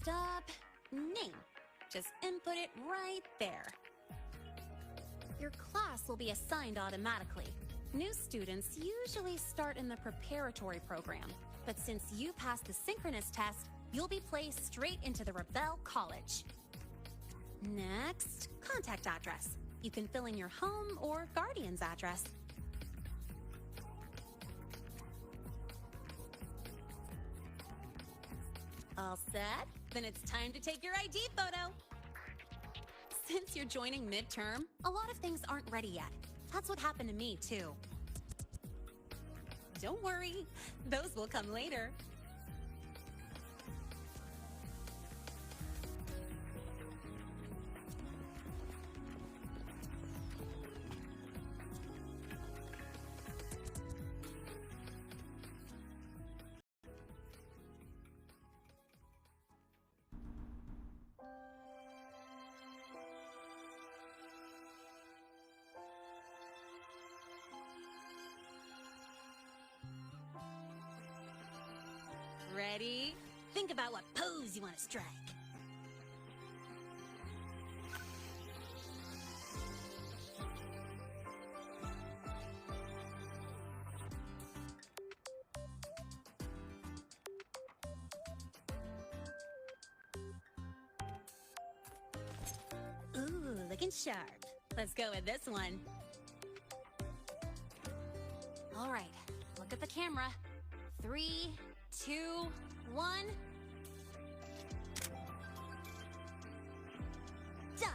Next up, name. Just input it right there. Your class will be assigned automatically. New students usually start in the preparatory program, but since you passed the synchronous test, you'll be placed straight into the Rebel College. Next, contact address. You can fill in your home or guardian's address. All set? Then it's time to take your ID photo. Since you're joining midterm, a lot of things aren't ready yet. That's what happened to me, too. Don't worry, those will come later. Ready? Think about what pose you want to strike. Ooh, looking sharp. Let's go with this one. All right, look at the camera. 3, 2, 1. Done.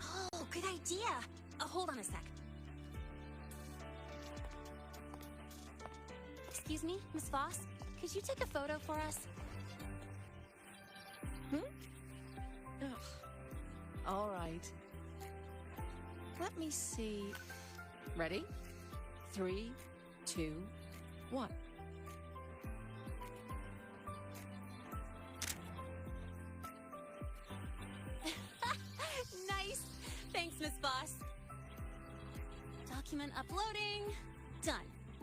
Oh, good idea. Hold on a sec. Excuse me, Miss Voss? Could you take a photo for us? Ugh. All right. Let me see. Ready? 3, 2, 1. Nice. Thanks, Miss Voss. Document uploading. Done.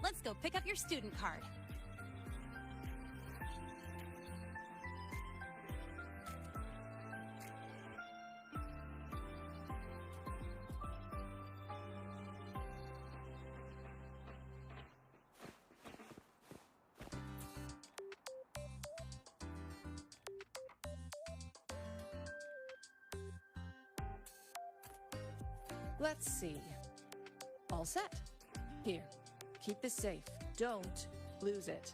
Let's go pick up your student card. Let's see. All set. Here, keep this safe. Don't lose it.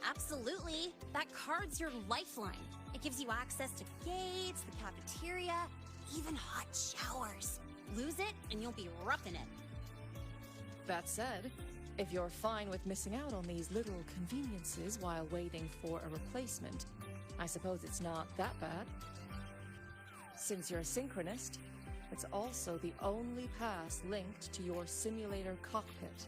Absolutely. That card's your lifeline. It gives you access to gates, the cafeteria, even hot showers. Lose it, and you'll be roughing it. That said, if you're fine with missing out on these little conveniences while waiting for a replacement, I suppose it's not that bad. Since you're a synchronist, it's also the only pass linked to your simulator cockpit.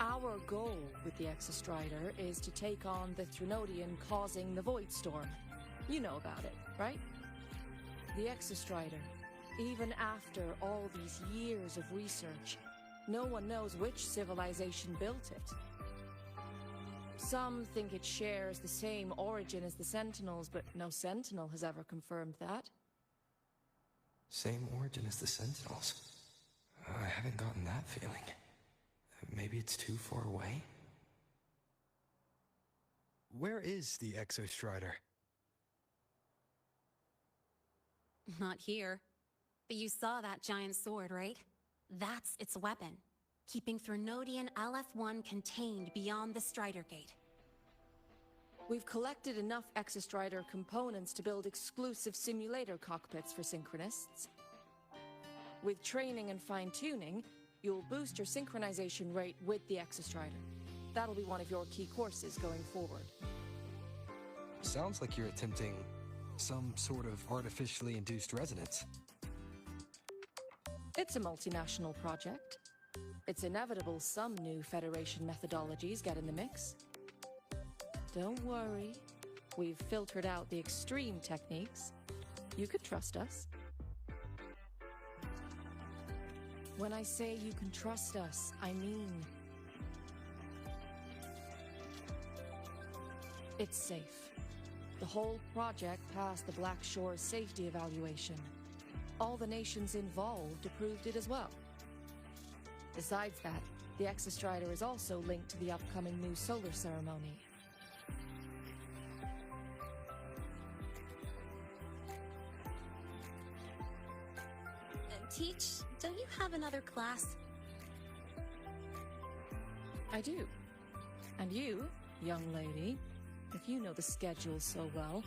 Our goal with the Exostrider is to take on the Trinodian causing the Void Storm. You know about it, right? The Exostrider, even after all these years of research, no one knows which civilization built it. Some think it shares the same origin as the Sentinels, but no Sentinel has ever confirmed that. Same origin as the Sentinels? I haven't gotten that feeling. Maybe it's too far away? Where is the Exostrider? Not here. But you saw that giant sword, right? That's its weapon, keeping Trinodian LF-1 contained beyond the Strider Gate. We've collected enough Exostrider components to build exclusive simulator cockpits for Synchronists. With training and fine-tuning, you'll boost your synchronization rate with the Exostrider. That'll be one of your key courses going forward. Sounds like you're attempting Some sort of artificially induced resonance. It's a multinational project. It's inevitable some new Federation methodologies get in the mix. Don't worry. We've filtered out the extreme techniques. You could trust us. When I say you can trust us, I mean it's safe. The whole project passed the Black Shore's safety evaluation. All the nations involved approved it as well. Besides that, the Exostrider is also linked to the upcoming new solar ceremony. Teach, don't you have another class? I do. And you, young lady, if you know the schedule so well,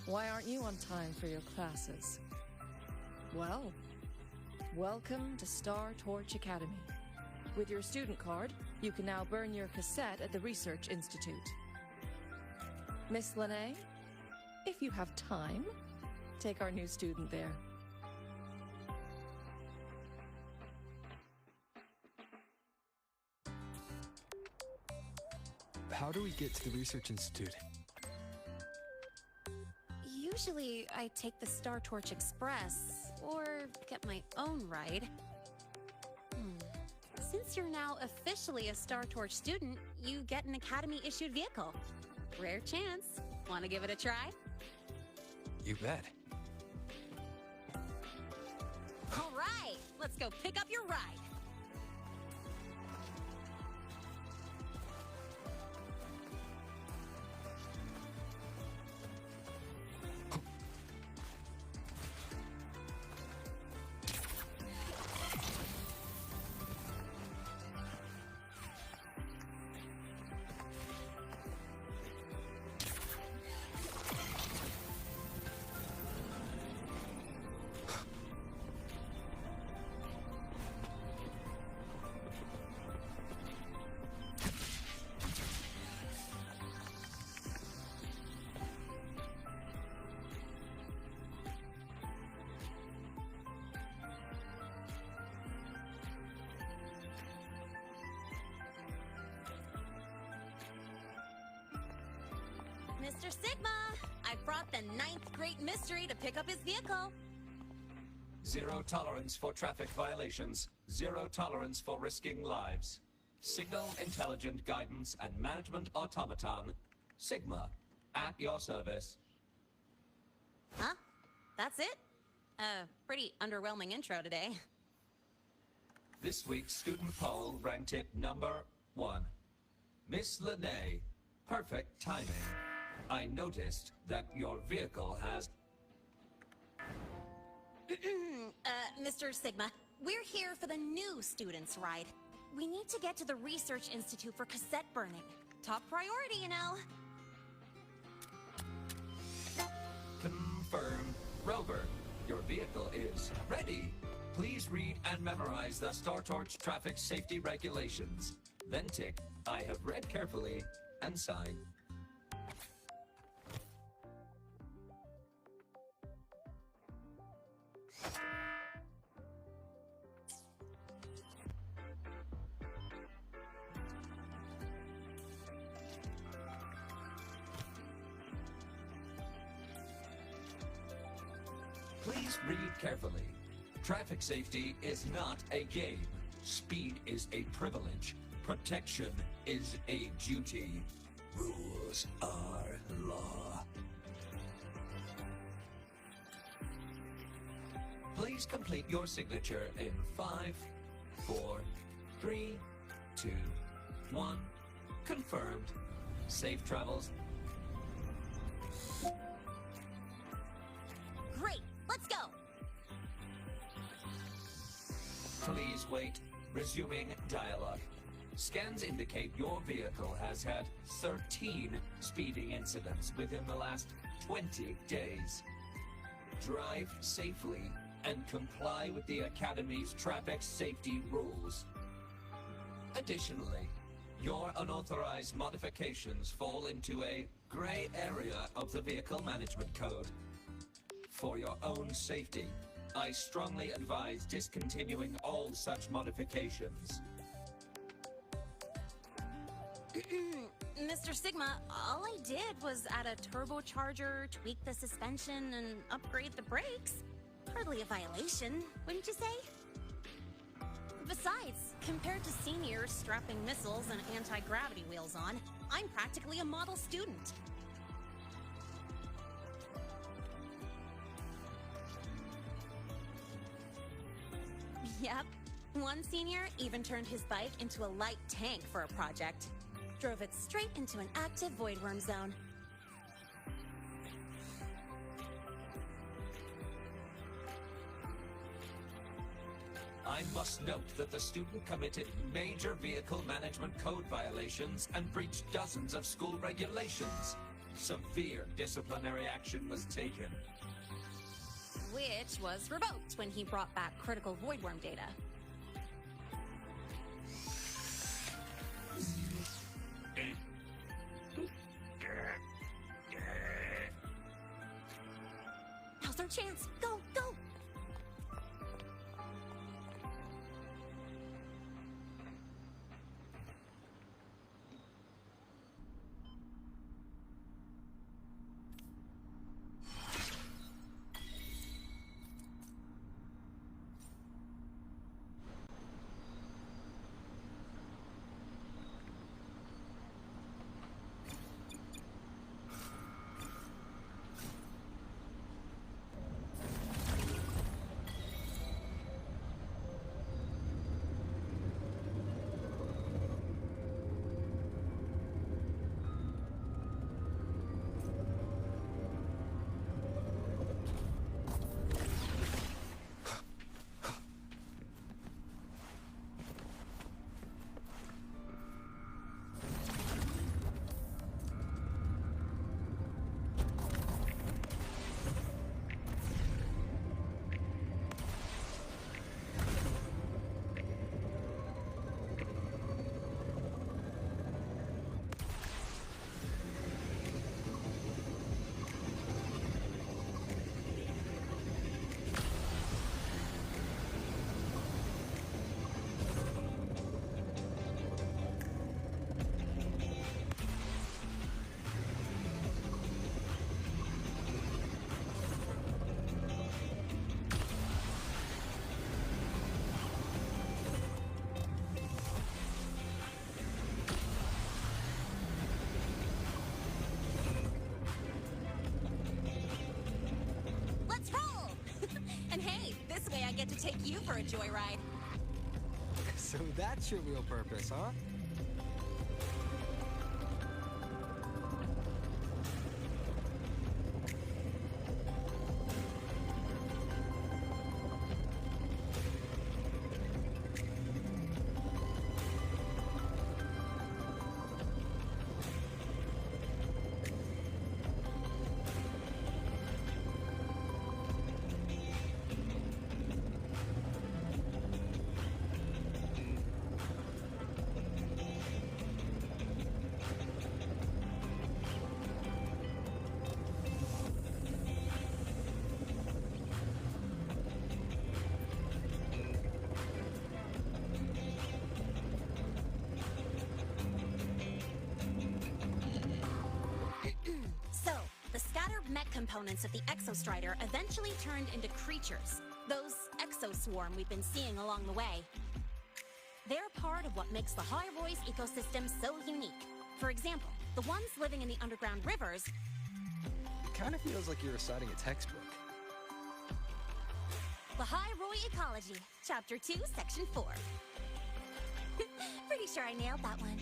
why aren't you on time for your classes? Well, welcome to Star Torch Academy. With your student card, you can now burn your cassette at the Research Institute. Miss Lene, if you have time, take our new student there. How do we get to the Research Institute? Usually, I take the Star Torch Express, or get my own ride. Since you're now officially a Star Torch student, you get an Academy-issued vehicle. Rare chance. Want to give it a try? You bet. All right, let's go pick up your ride. Mr. Sigma, I brought the 9th Great Mystery to pick up his vehicle. Zero tolerance for traffic violations. Zero tolerance for risking lives. Signal intelligent guidance and management automaton. Sigma, at your service. Huh? That's it? Pretty underwhelming intro today. This week's student poll ranked it number 1. Miss Lene, perfect timing. I noticed that your vehicle has... Mr. Sigma, we're here for the new students' ride. We need to get to the Research Institute for cassette burning. Top priority, you know. Confirmed. Rover, your vehicle is ready. Please read and memorize the Star Torch traffic safety regulations. Then tick, I have read carefully, and sign. Please read carefully. Traffic safety is not a game. Speed is a privilege. Protection is a duty. Rules are law. Please complete your signature in 5, 4, 3, 2, 1. Confirmed. Safe travels. Great, let's go. Please wait. Resuming dialogue. Scans indicate your vehicle has had 13 speeding incidents within the last 20 days. Drive safely and comply with the Academy's traffic safety rules. Additionally, your unauthorized modifications fall into a gray area of the Vehicle Management Code. For your own safety, I strongly advise discontinuing all such modifications. Mr. Sigma, all I did was add a turbocharger, tweak the suspension, and upgrade the brakes. Hardly a violation, wouldn't you say? Besides, compared to seniors strapping missiles and anti-gravity wheels on, I'm practically a model student. Yep. One senior even turned his bike into a light tank for a project. Drove it straight into an active voidworm zone. I must note that the student committed major vehicle management code violations and breached dozens of school regulations. Severe disciplinary action was taken. Which was revoked when he brought back critical voidworm data. Now's our chance. Go, go! I get to take you for a joyride. So that's your real purpose, huh? Components of the Exostrider eventually turned into creatures, those exoswarm we've been seeing along the way. They're part of what makes the High Roy's ecosystem so unique. For example, the ones living in the underground rivers... It kind of feels like you're reciting a textbook. The High Roy Ecology, Chapter 2, Section 4. Pretty sure I nailed that one.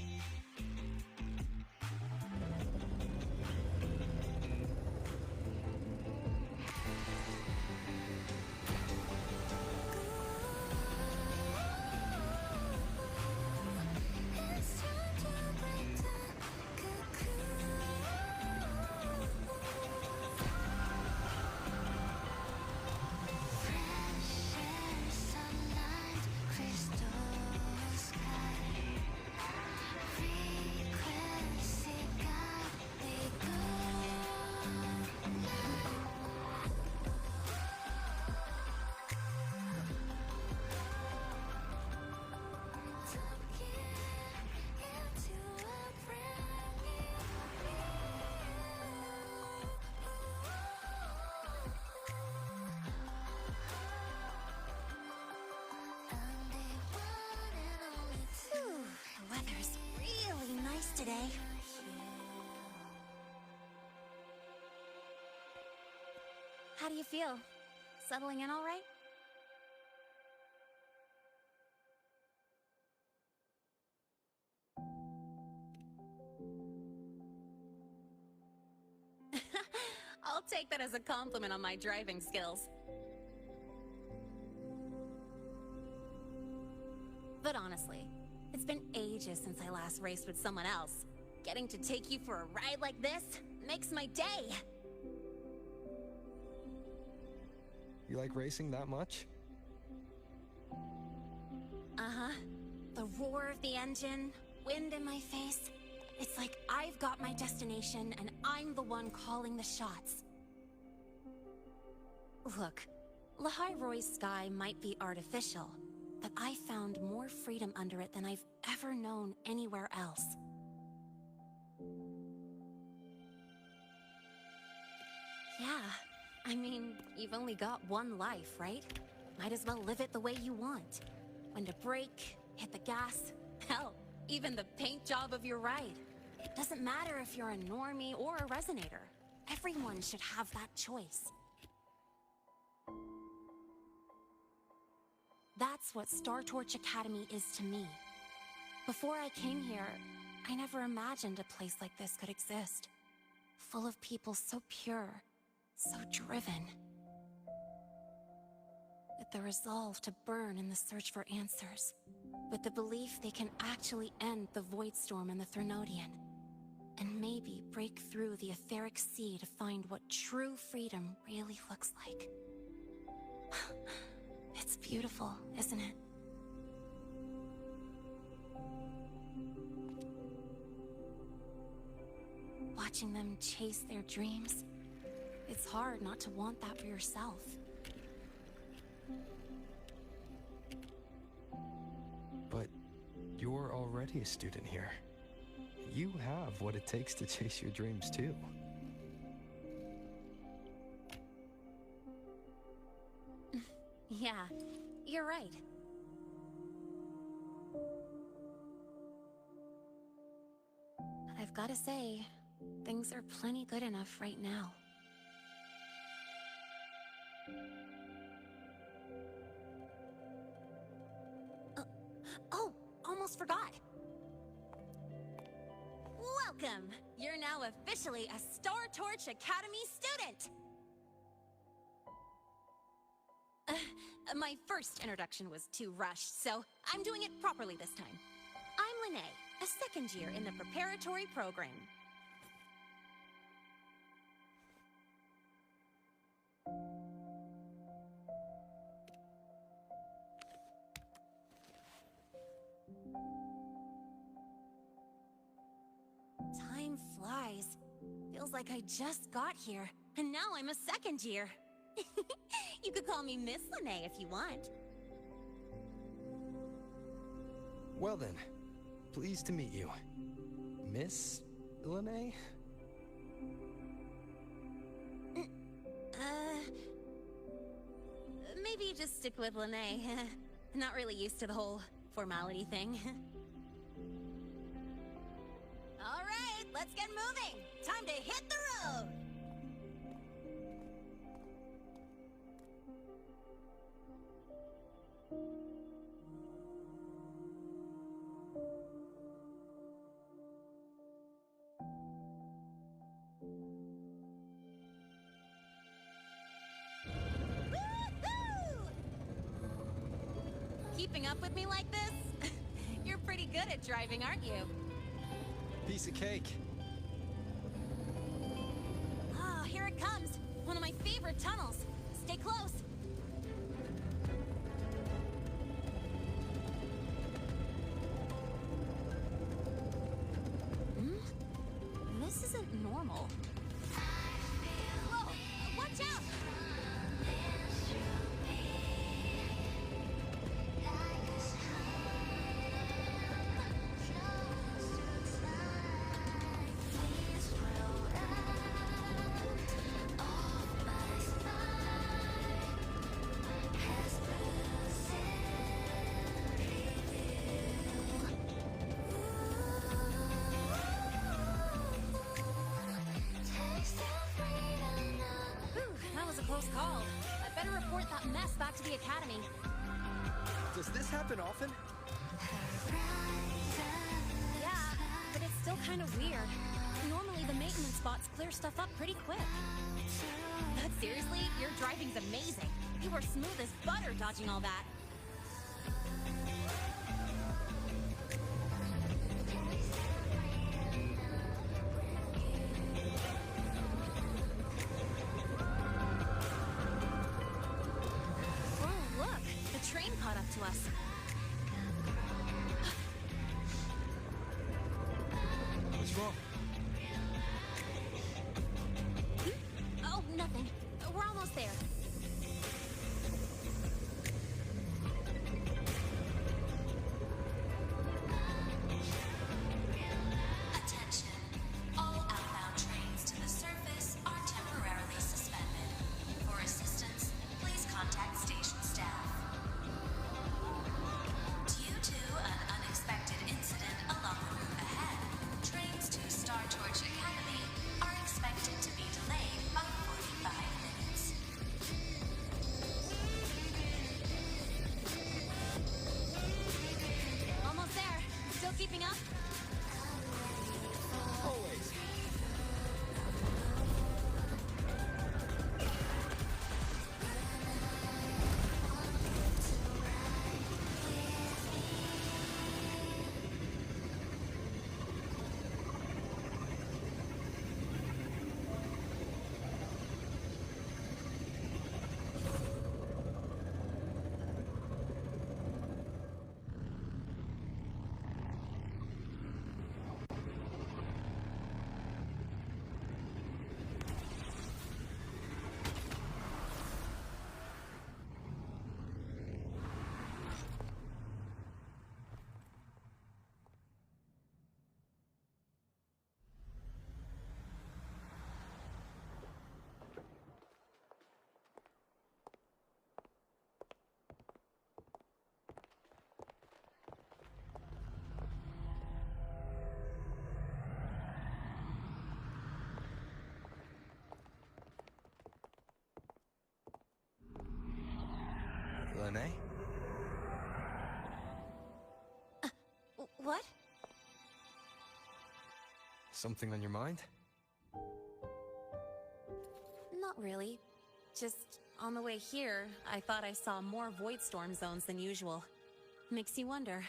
today. How do you feel? Settling in all right? I'll take that as a compliment on my driving skills. But honestly, it's been ages since I last raced with someone else. Getting to take you for a ride like this makes my day. You like racing that much? Uh-huh. The roar of the engine, wind in my face. It's like I've got my destination and I'm the one calling the shots. Look, Lahai-Roy's sky might be artificial, but I found more freedom under it than I've ever known anywhere else. Yeah, I mean, you've only got one life, right? Might as well live it the way you want. When to brake, hit the gas, hell, even the paint job of your ride. It doesn't matter if you're a normie or a resonator. Everyone should have that choice. That's what Star Torch Academy is to me. Before I came here, I never imagined a place like this could exist. Full of people so pure, so driven. With the resolve to burn in the search for answers. With the belief they can actually end the Void Storm and the Threnodian. And maybe break through the etheric sea to find what true freedom really looks like. It's beautiful, isn't it? Watching them chase their dreams, it's hard not to want that for yourself. But you're already a student here. You have what it takes to chase your dreams, too. Yeah, you're right. But I've gotta say, things are plenty good enough right now. Oh, almost forgot. Welcome! You're now officially a Star Torch Academy student! My first introduction was too rushed, so I'm doing it properly this time. I'm Lene, a second year in the preparatory program. Time flies. Feels like I just got here, and now I'm a second year. You could call me Miss Lene if you want. Well then, pleased to meet you. Miss Lene? Maybe just stick with Lene. Not really used to the whole formality thing. All right, let's get moving. Time to hit the road. Keeping up with me like this? You're pretty good at driving, aren't you? Piece of cake. Ah, here it comes. One of my favorite tunnels. Stay close. This isn't normal. Whoa! Watch out! mess back to the academy. Does this happen often? Yeah, but it's still kind of weird. Normally the maintenance bots clear stuff up pretty quick. But seriously, your driving's amazing. You were smooth as butter dodging all that. Oh, look! The train caught up to us. What's wrong? Oh, nothing. We're almost there. Attention. All outbound trains to the surface are temporarily suspended. For assistance, please contact station staff. Due to an unexpected incident along the route ahead, trains to Star Torch Academy are expected to be delayed by 45 minutes. Almost there. Still keeping up? Always. Lene? What? Something on your mind? Not really. Just on the way here, I thought I saw more void storm zones than usual. Makes you wonder.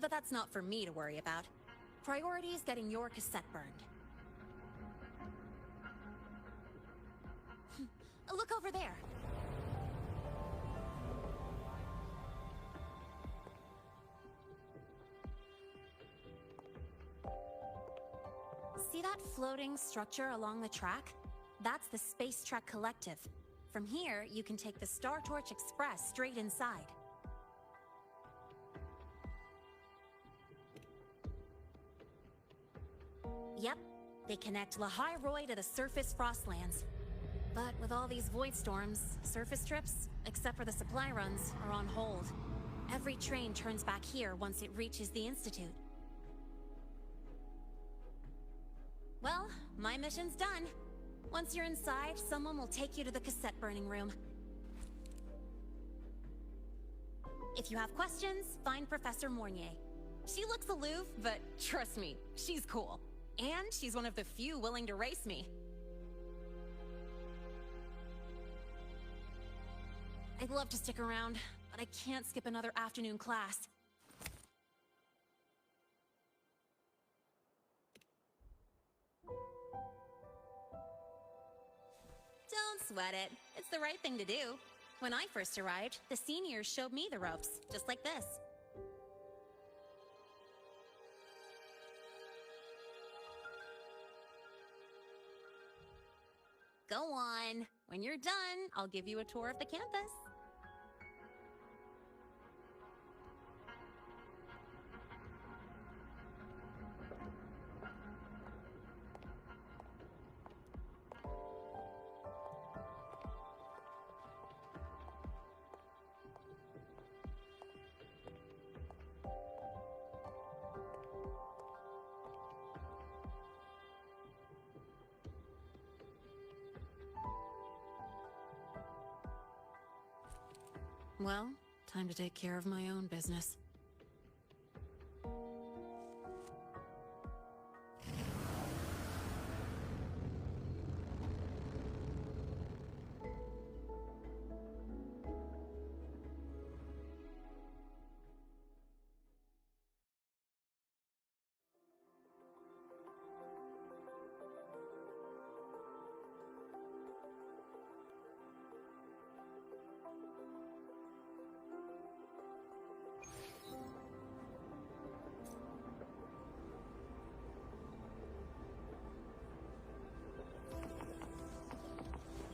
But that's not for me to worry about. Priority is getting your cassette burned. Look over there. See that floating structure along the track? That's the Space Trek Collective. From here, you can take the Star Torch Express straight inside. Yep, they connect Lahai Roy to the surface Frostlands. But with all these void storms, surface trips, except for the supply runs, are on hold. Every train turns back here once it reaches the Institute. Well, my mission's done. Once you're inside, someone will take you to the cassette burning room. If you have questions, find Professor Mornier. She looks aloof, but trust me, she's cool. And she's one of the few willing to race me. I'd love to stick around, but I can't skip another afternoon class. Don't sweat it. It's the right thing to do. When I first arrived, the seniors showed me the ropes, just like this. Go on. When you're done, I'll give you a tour of the campus. Well, time to take care of my own business.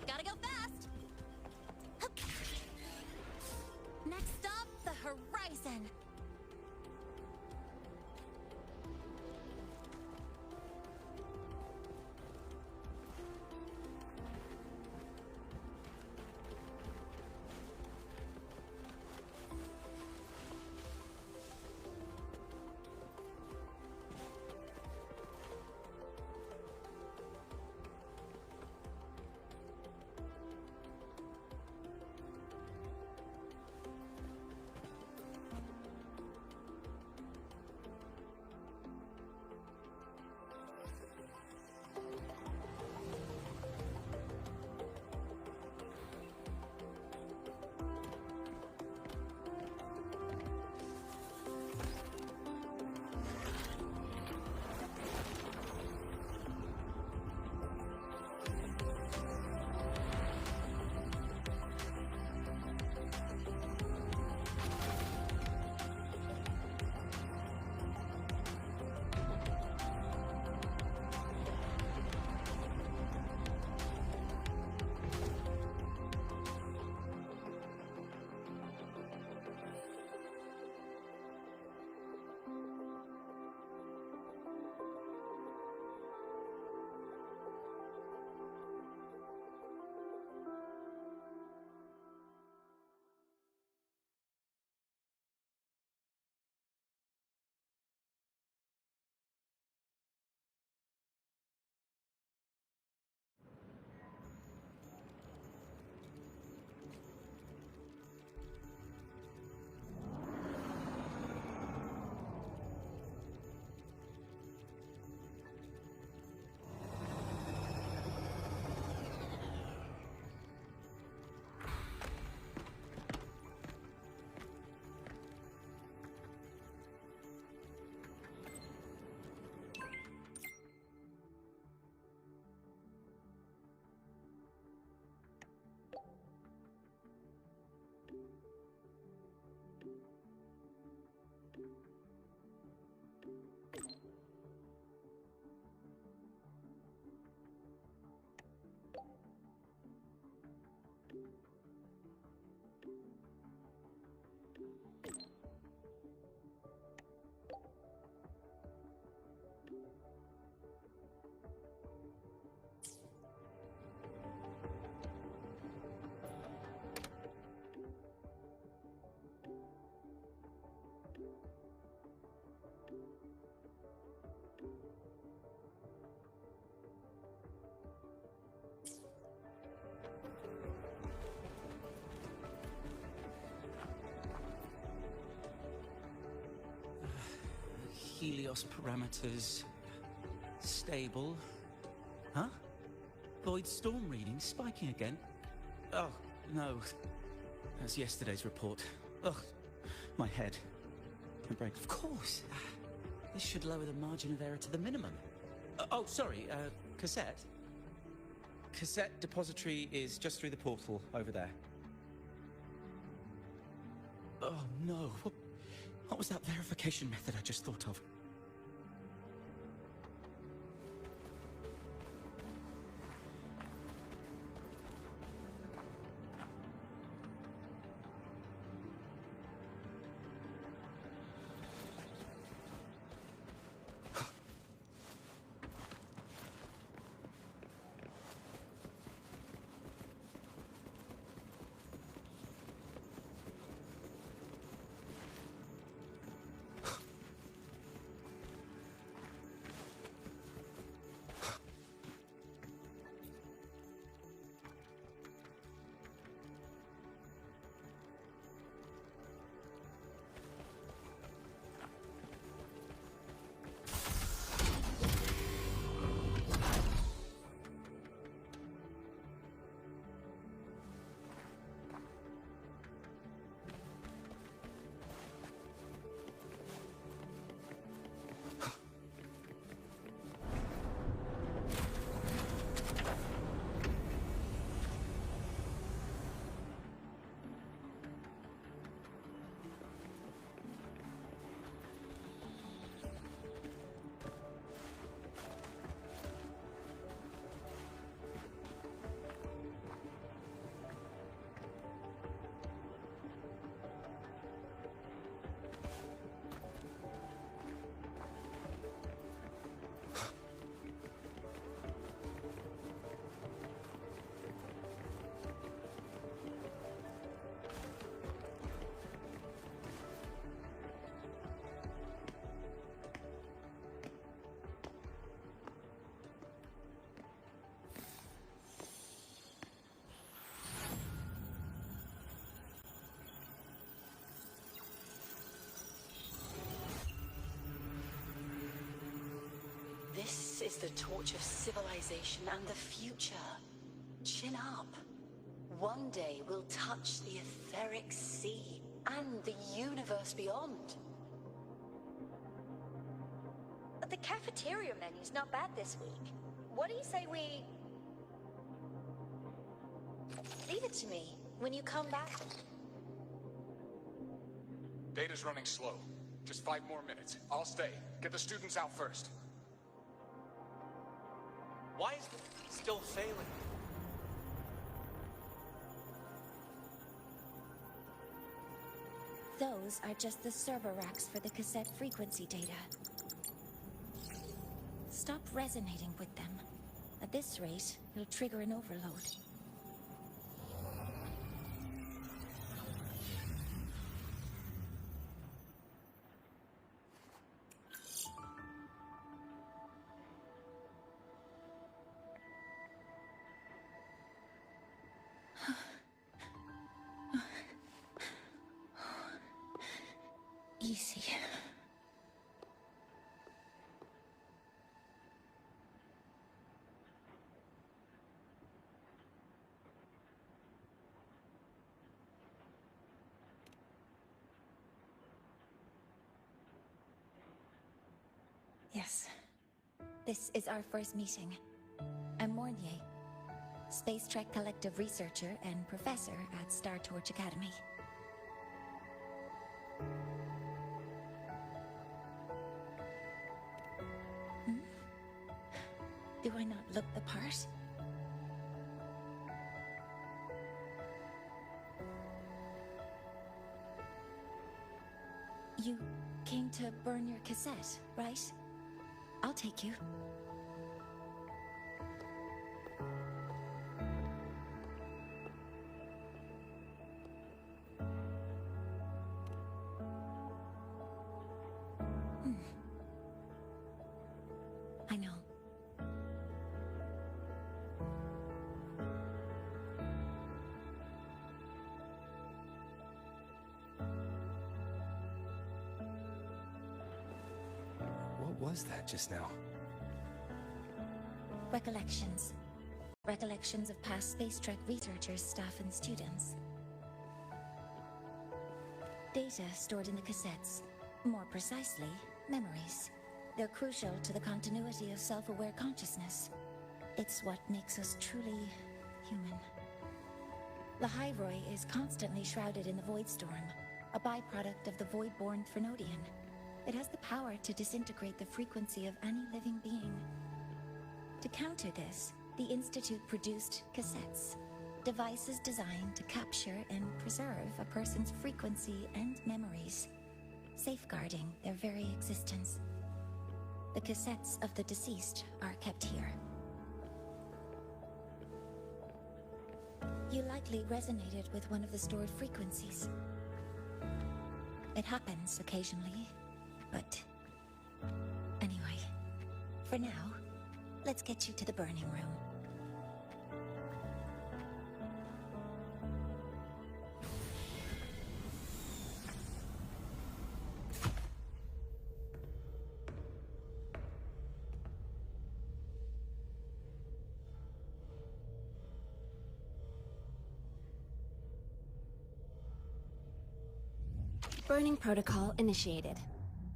Gotta go fast! Next up, the horizon! Helios parameters stable. Huh? Void storm reading spiking again? Oh, no. That's yesterday's report. Ugh, my head. My brain. Of course. This should lower the margin of error to the minimum. Oh, sorry, cassette? Cassette depository is just through the portal over there. Oh, no. What was that verification method I just thought of? is the torch of civilization and the future. Chin up. One day we'll touch the etheric sea and the universe beyond. The cafeteria menu's not bad this week. What do you say we... Leave it to me. When you come back... Data's running slow. Just 5 more minutes. I'll stay. Get the students out first. Why is it still failing? Those are just the server racks for the cassette frequency data. Stop resonating with them. At this rate, you'll trigger an overload. Easy. Yes. This is our first meeting. I'm Mornier, Space Trek Collective researcher and professor at Star Torch Academy. Do I not look the part? You came to burn your cassette, right? I'll take you. I know. What was that just now? Recollections. Recollections of past Space Trek researchers, staff, and students. Data stored in the cassettes. More precisely, memories. They're crucial to the continuity of self-aware consciousness. It's what makes us truly human. The Hyroi is constantly shrouded in the Void Storm, a byproduct of the Void-born Thrunodian. It has the power to disintegrate the frequency of any living being. To counter this, the Institute produced cassettes, devices designed to capture and preserve a person's frequency and memories, safeguarding their very existence. The cassettes of the deceased are kept here. You likely resonated with one of the stored frequencies. It happens occasionally, but anyway, for now, let's get you to the burning room. Burning protocol initiated.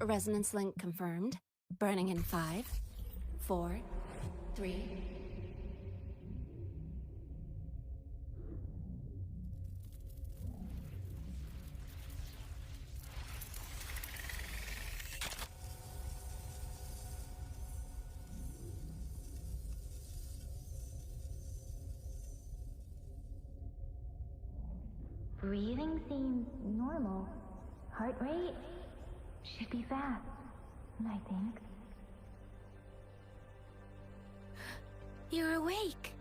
Resonance link confirmed. Burning in 5, 4, 3... Breathing seems normal. Heart rate should be fast, I think. You're awake.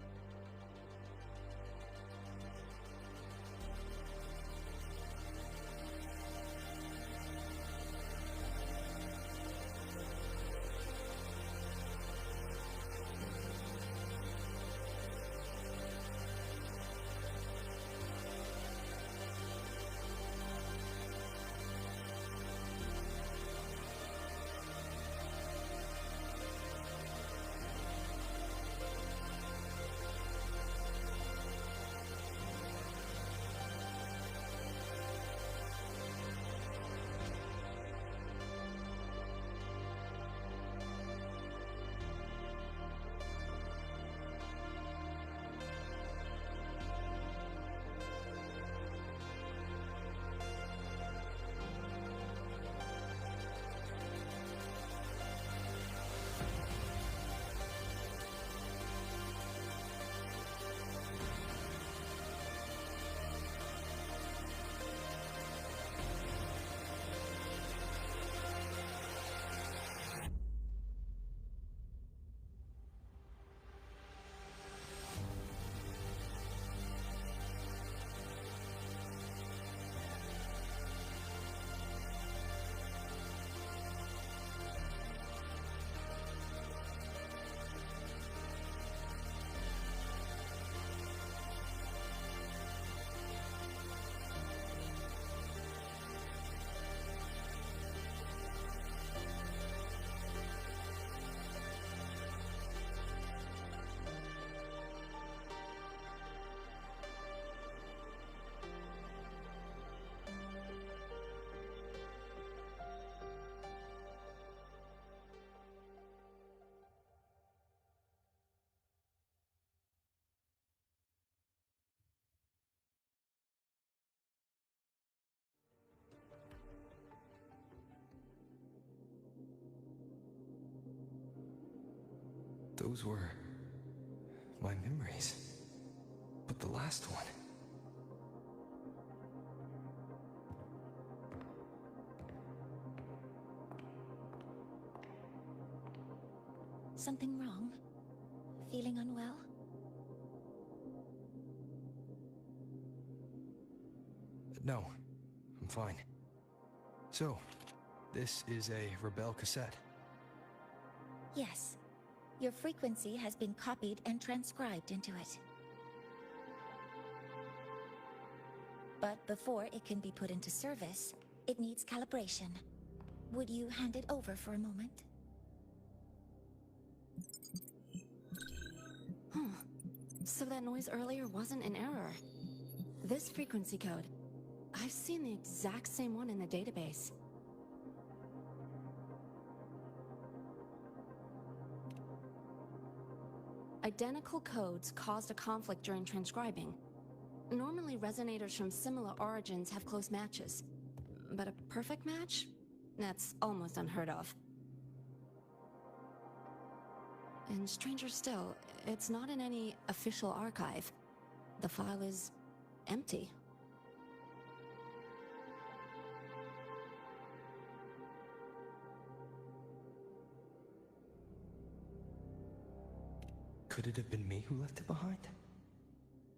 those were my memories. But the last one... Something wrong? Feeling unwell? No, I'm fine. So, this is a Rebel cassette. Yes. Your frequency has been copied and transcribed into it. But before it can be put into service, it needs calibration. Would you hand it over for a moment? So that noise earlier wasn't an error. This frequency code, I've seen the exact same one in the database. Identical codes caused a conflict during transcribing. Normally, resonators from similar origins have close matches. But a perfect match? That's almost unheard of. And stranger still, it's not in any official archive. The file is empty. Could it have been me who left it behind?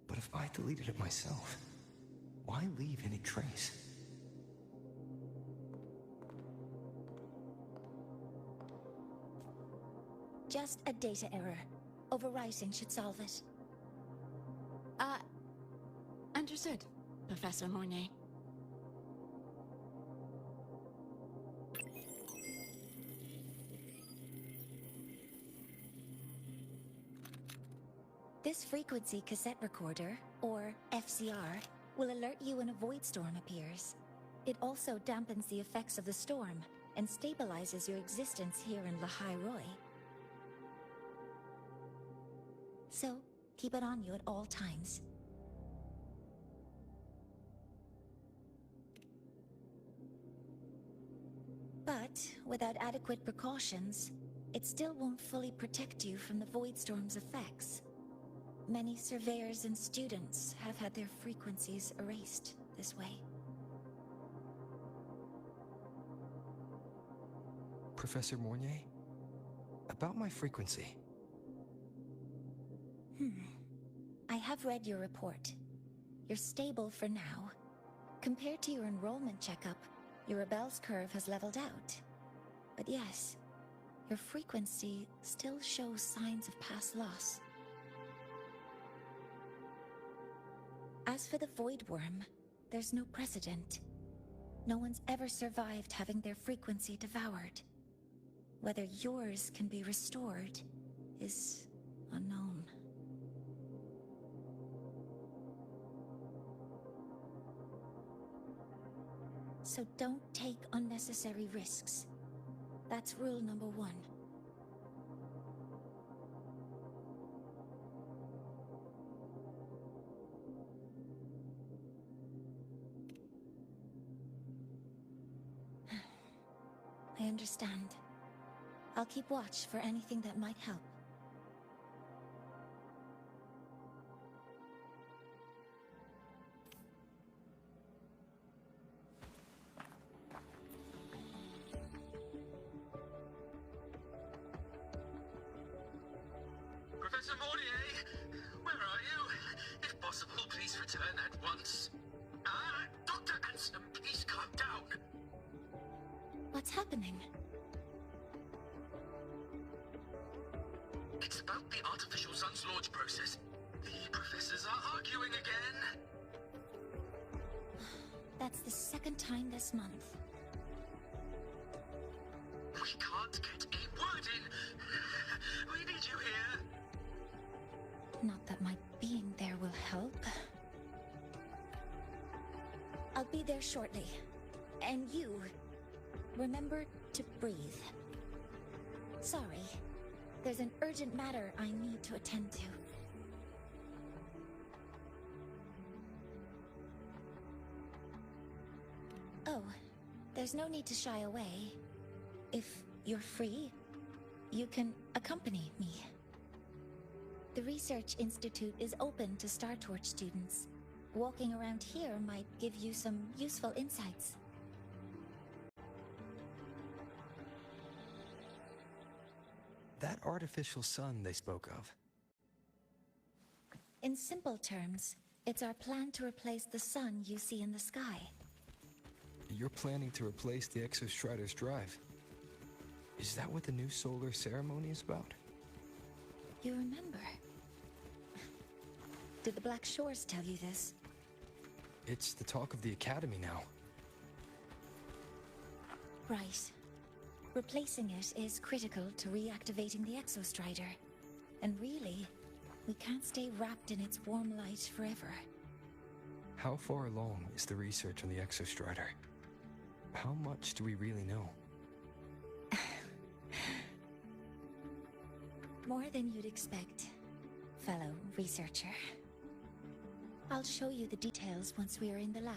But if I deleted it myself, why leave any trace? Just a data error. Overwriting should solve it. Understood, Professor Mornay. This frequency cassette recorder, or FCR, will alert you when a void storm appears. It also dampens the effects of the storm and stabilizes your existence here in Lahai Roy. So, keep it on you at all times. But, without adequate precautions, it still won't fully protect you from the Void Storm's effects. Many surveyors and students have had their frequencies erased this way. Professor Mornay, about my frequency. I have read your report. You're stable for now. Compared to your enrollment checkup, your rebel's curve has leveled out. But yes, your frequency still shows signs of past loss. As for the Void Worm, there's no precedent. No one's ever survived having their frequency devoured. Whether yours can be restored is unknown. So don't take unnecessary risks. That's rule number 1. I understand. I'll keep watch for anything that might help. Professor Mortier, where are you? If possible, please return at once. Dr. Ansem, please calm down. What's happening? It's about the artificial sun's launch process. The professors are arguing again. That's the second time this month. We can't get a word in. We need you here. Not that my being there will help. I'll be there shortly. And you, remember to breathe. Sorry. There's an urgent matter I need to attend to. Oh, there's no need to shy away. If you're free, you can accompany me. The Research Institute is open to Star Torch students. Walking around here might give you some useful insights. That artificial sun they spoke of. In simple terms, it's our plan to replace the sun you see in the sky. You're planning to replace the Exostrider's drive. Is that what the new solar ceremony is about? You remember? Did the Black Shores tell you this? It's the talk of the Academy now. Right. Replacing it is critical to reactivating the Exostrider. And really, we can't stay wrapped in its warm light forever. How far along is the research on the Exostrider? How much do we really know? More than you'd expect, fellow researcher. I'll show you the details once we are in the lab.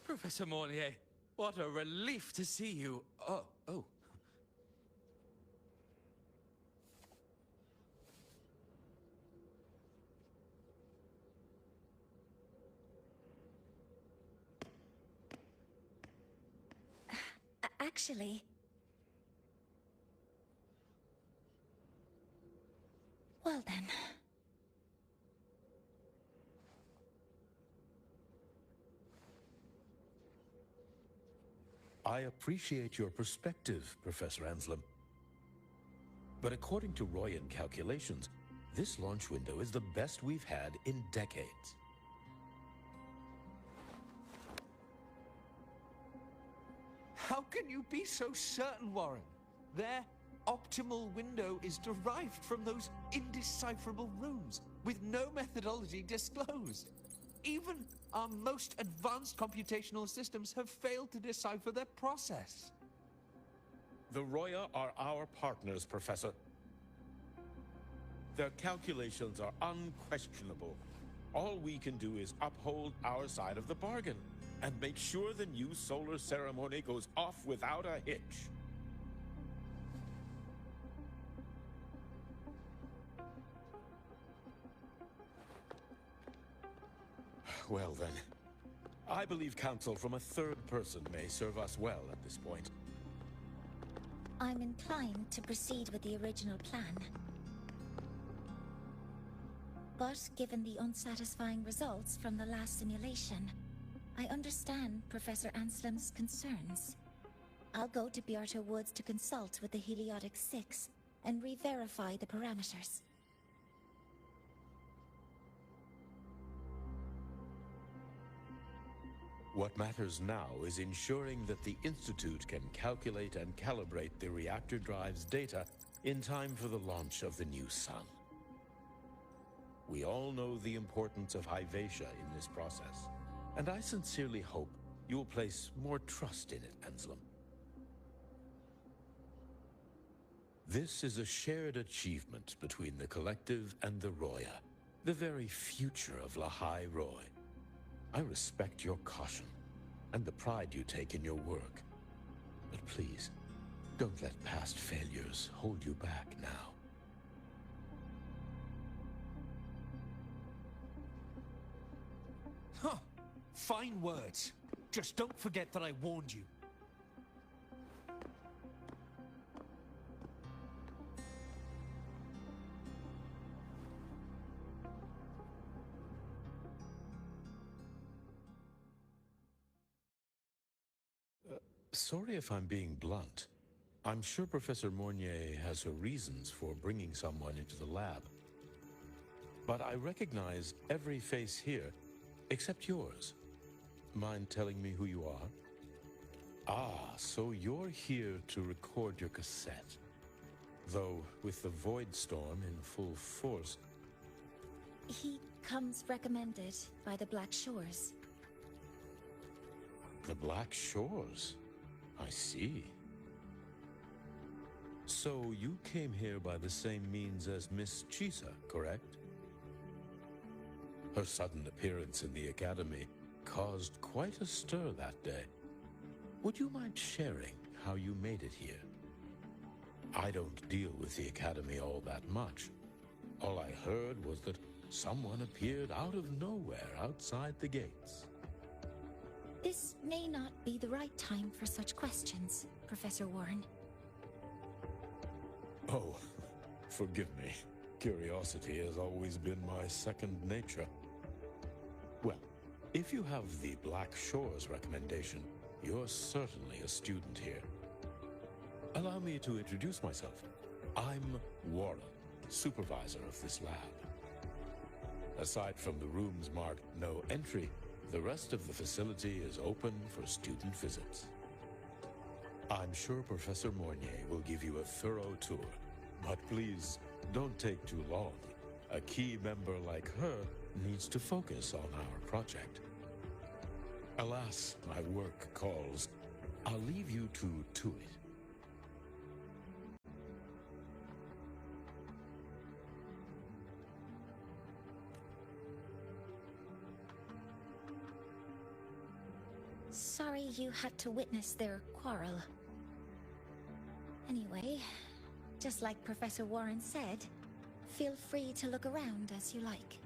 Professor Mornier, what a relief to see you. Oh. Actually... Well then... I appreciate your perspective, Professor Anslem. But according to Royan calculations, this launch window is the best we've had in decades. How can you be so certain, Warren? Their optimal window is derived from those indecipherable runes, with no methodology disclosed. Even our most advanced computational systems have failed to decipher their process. The Roya are our partners, Professor. Their calculations are unquestionable. All we can do is uphold our side of the bargain and make sure the new solar ceremony goes off without a hitch. Well then, I believe counsel from a third person may serve us well at this point. I'm inclined to proceed with the original plan. But given the unsatisfying results from the last simulation, I understand Professor Anslem's concerns. I'll go to Beata Woods to consult with the Heliotic Six and re-verify the parameters. What matters now is ensuring that the Institute can calculate and calibrate the reactor drive's data in time for the launch of the new sun. We all know the importance of Hyvatia in this process, and I sincerely hope you will place more trust in it, Anslem. This is a shared achievement between the Collective and the Roya, the very future of Lahai Roy. I respect your caution and the pride you take in your work. But please, don't let past failures hold you back now. Huh. Fine words. Just don't forget that I warned you. Sorry if I'm being blunt. I'm sure Professor Mornier has her reasons for bringing someone into the lab. but I recognize every face here except yours. Mind telling me who you are? Ah, so you're here to record your cassette. Though, with the Void Storm in full force... He comes recommended by the Black Shores. The Black Shores? I see. So you came here by the same means as Miss Chisa, correct? Her sudden appearance in the Academy caused quite a stir that day. Would you mind sharing how you made it here? I don't deal with the Academy all that much. All I heard was that someone appeared out of nowhere outside the gates. This may not be the right time for such questions, Professor Warren. Oh, forgive me. Curiosity has always been my second nature. Well, if you have the Black Shores recommendation, you're certainly a student here. Allow me to introduce myself. I'm Warren, supervisor of this lab. Aside from the rooms marked no entry, the rest of the facility is open for student visits. I'm sure Professor Mornier will give you a thorough tour, but please don't take too long. A key member like her needs to focus on our project. Alas, my work calls. I'll leave you to it. Sorry you had to witness their quarrel. Anyway, just like Professor Warren said, feel free to look around as you like.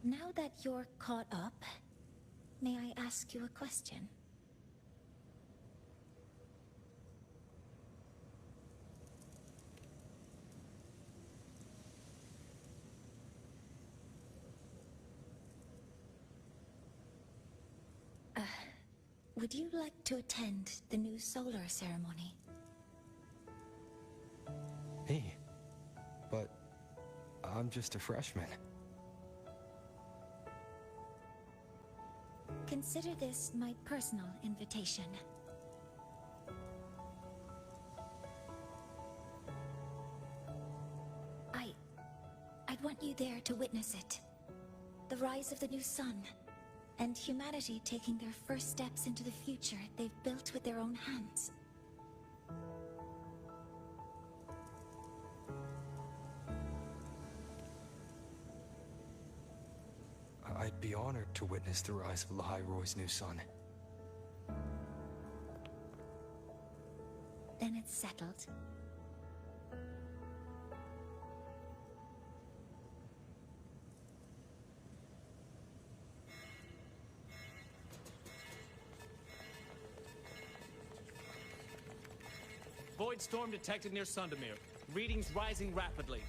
Now that you're caught up, may I ask you a question? would you like to attend the new solar ceremony? Me? But I'm just a freshman. Consider this my personal invitation. I'd want you there to witness it. The rise of the new sun, and humanity taking their first steps into the future they've built with their own hands. I'd be honored to witness the rise of Lahai-Roy's new sun. Then it's settled. Void storm detected near Sundermere. Readings rising rapidly.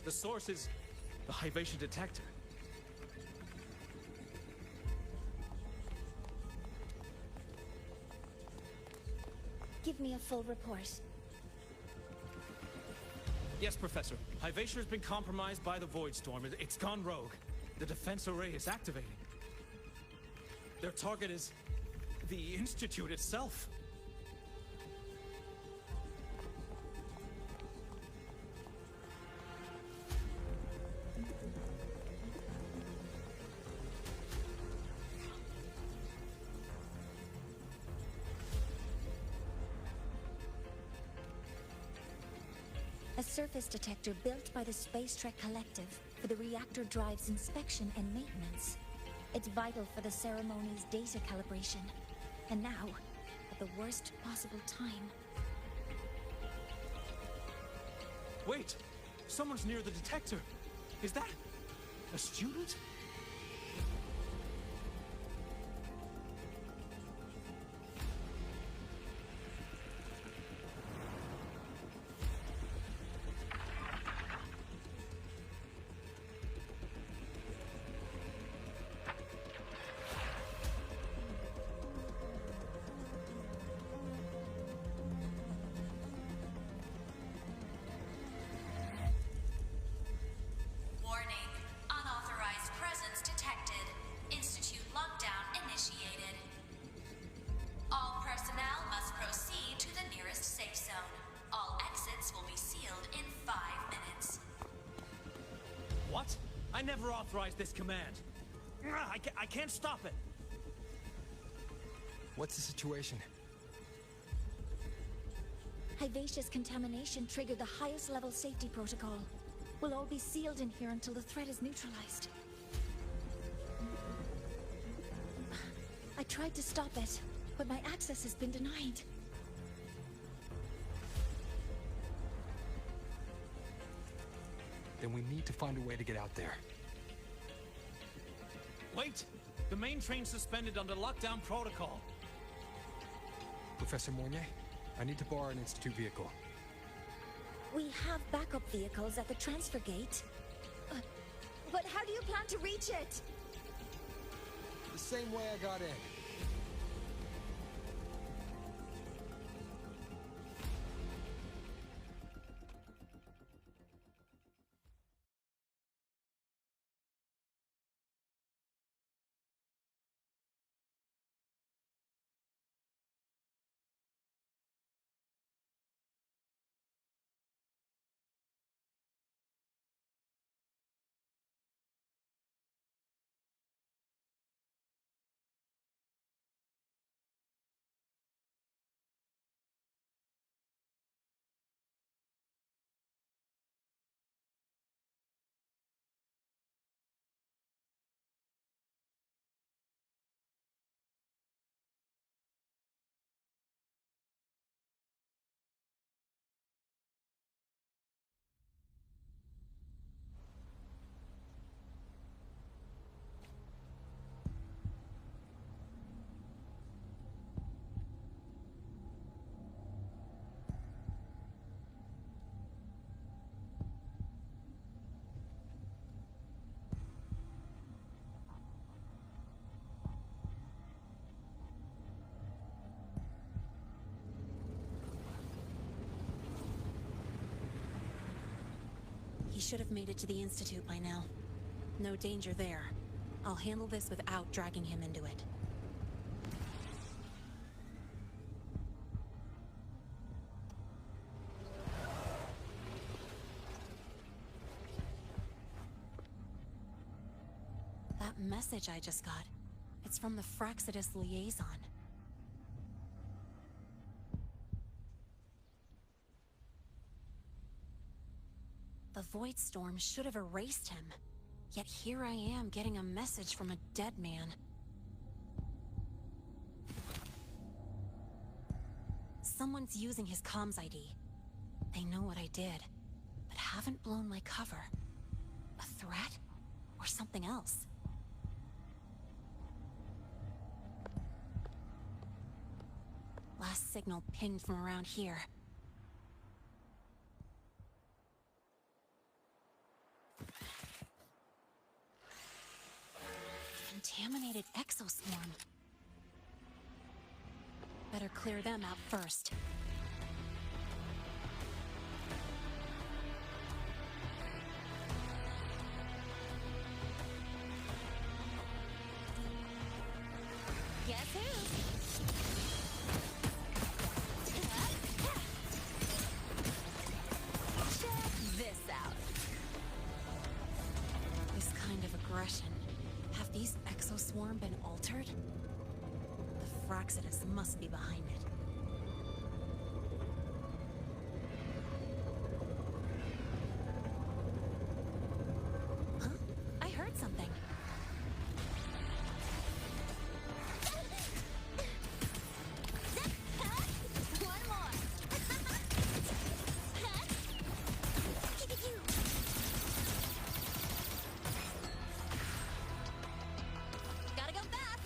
The source is the Hivation detector. Give me a full report. Yes, Professor. Hivation has been compromised by the Void Storm. It's gone rogue. The defense array is activating. Their target is the Institute itself. A surface detector built by the Space Trek Collective for the reactor drive's inspection and maintenance. It's vital for the ceremony's data calibration. And now, at the worst possible time. Wait! Someone's near the detector! Is that a student? Warning. Unauthorized presence detected. Institute lockdown initiated. All personnel must proceed to the nearest safe zone. All exits will be sealed in 5 minutes. What? I never authorized this command. I can't stop it. What's the situation? Hivacious contamination triggered the highest level safety protocol. We'll all be sealed in here until the threat is neutralized. I tried to stop it, but my access has been denied. Then we need to find a way to get out there. Wait! The main train's suspended under lockdown protocol. Professor Mornier, I need to borrow an Institute vehicle. We have backup vehicles at the transfer gate. But how do you plan to reach it? The same way I got in. should have made it to the Institute by now. No danger there. I'll handle this without dragging him into it. That message I just got, it's from the Fraxidus liaison. The Void Storm should have erased him. Yet here I am getting a message from a dead man. Someone's using his comms ID. They know what I did, but haven't blown my cover. A threat? Or something else? Last signal pinged from around here. Contaminated exoswarm. Better clear them out first. Guess who? Check this out. This kind of aggression. Have these exoswarm been altered? The Fraxidus must be behind it. Huh? I heard something. One more. Gotta go fast.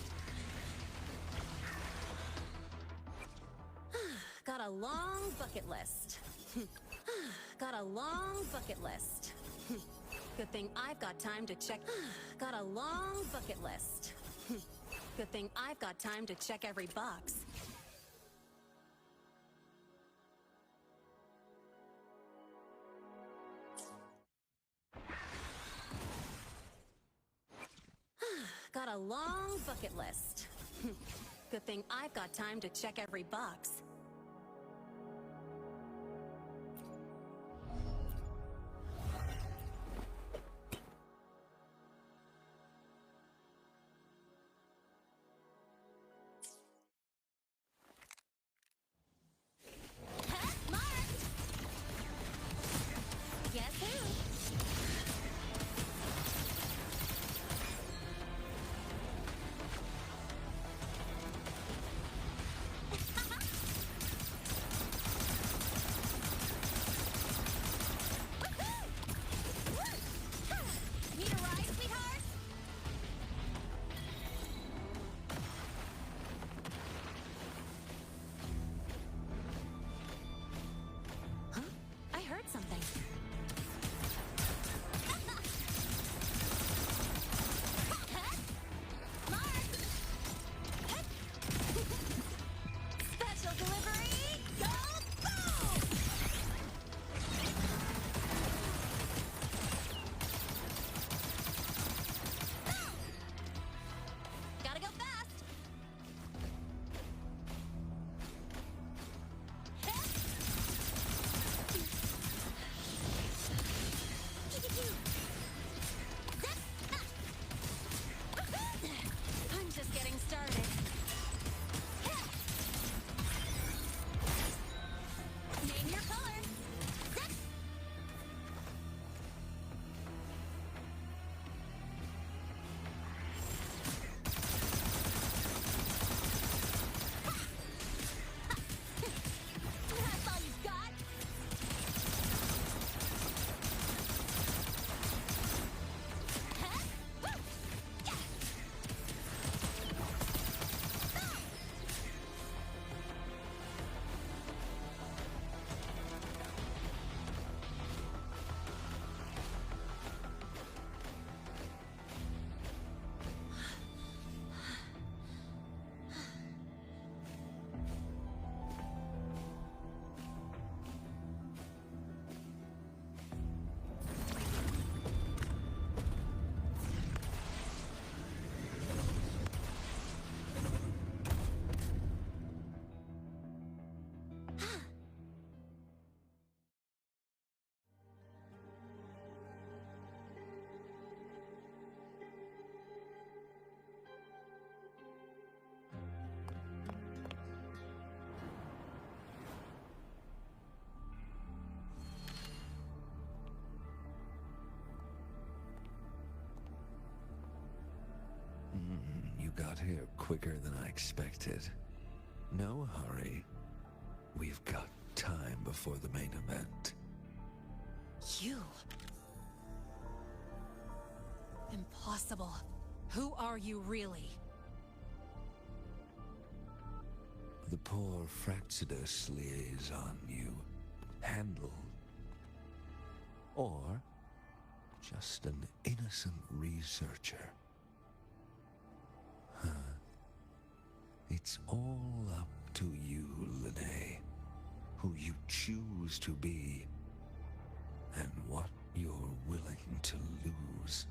Got a long bucket list. Got a long bucket list. Good thing I've got time to check. Got a long bucket list. Good thing I've got time to check every box. Got a long bucket list. Good thing I've got time to check every box. Marked! Guess who? You got here quicker than I expected. No hurry. We've got time before the main event. You? Impossible. Who are you really? The poor Fraxidus liaison you handled. Or just an innocent researcher. Huh. It's all up to you, Lene. Who you choose to be, and what you're willing to lose.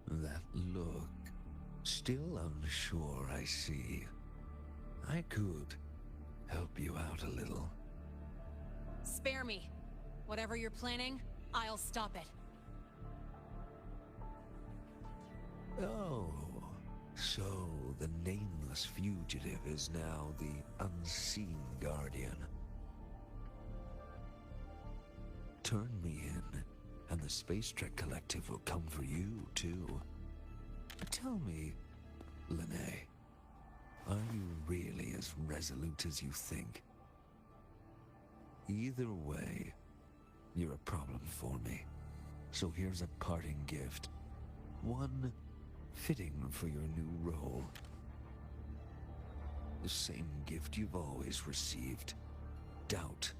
That look. Still unsure, I see. I could help you out a little. Spare me. Whatever you're planning, I'll stop it. Oh, so the nameless fugitive is now the unseen guardian. Turn me in, and the Space Trek Collective will come for you, too. Tell me, Lene, are you really as resolute as you think? Either way, you're a problem for me. So here's a parting gift. One fitting for your new role. The same gift you've always received. Doubt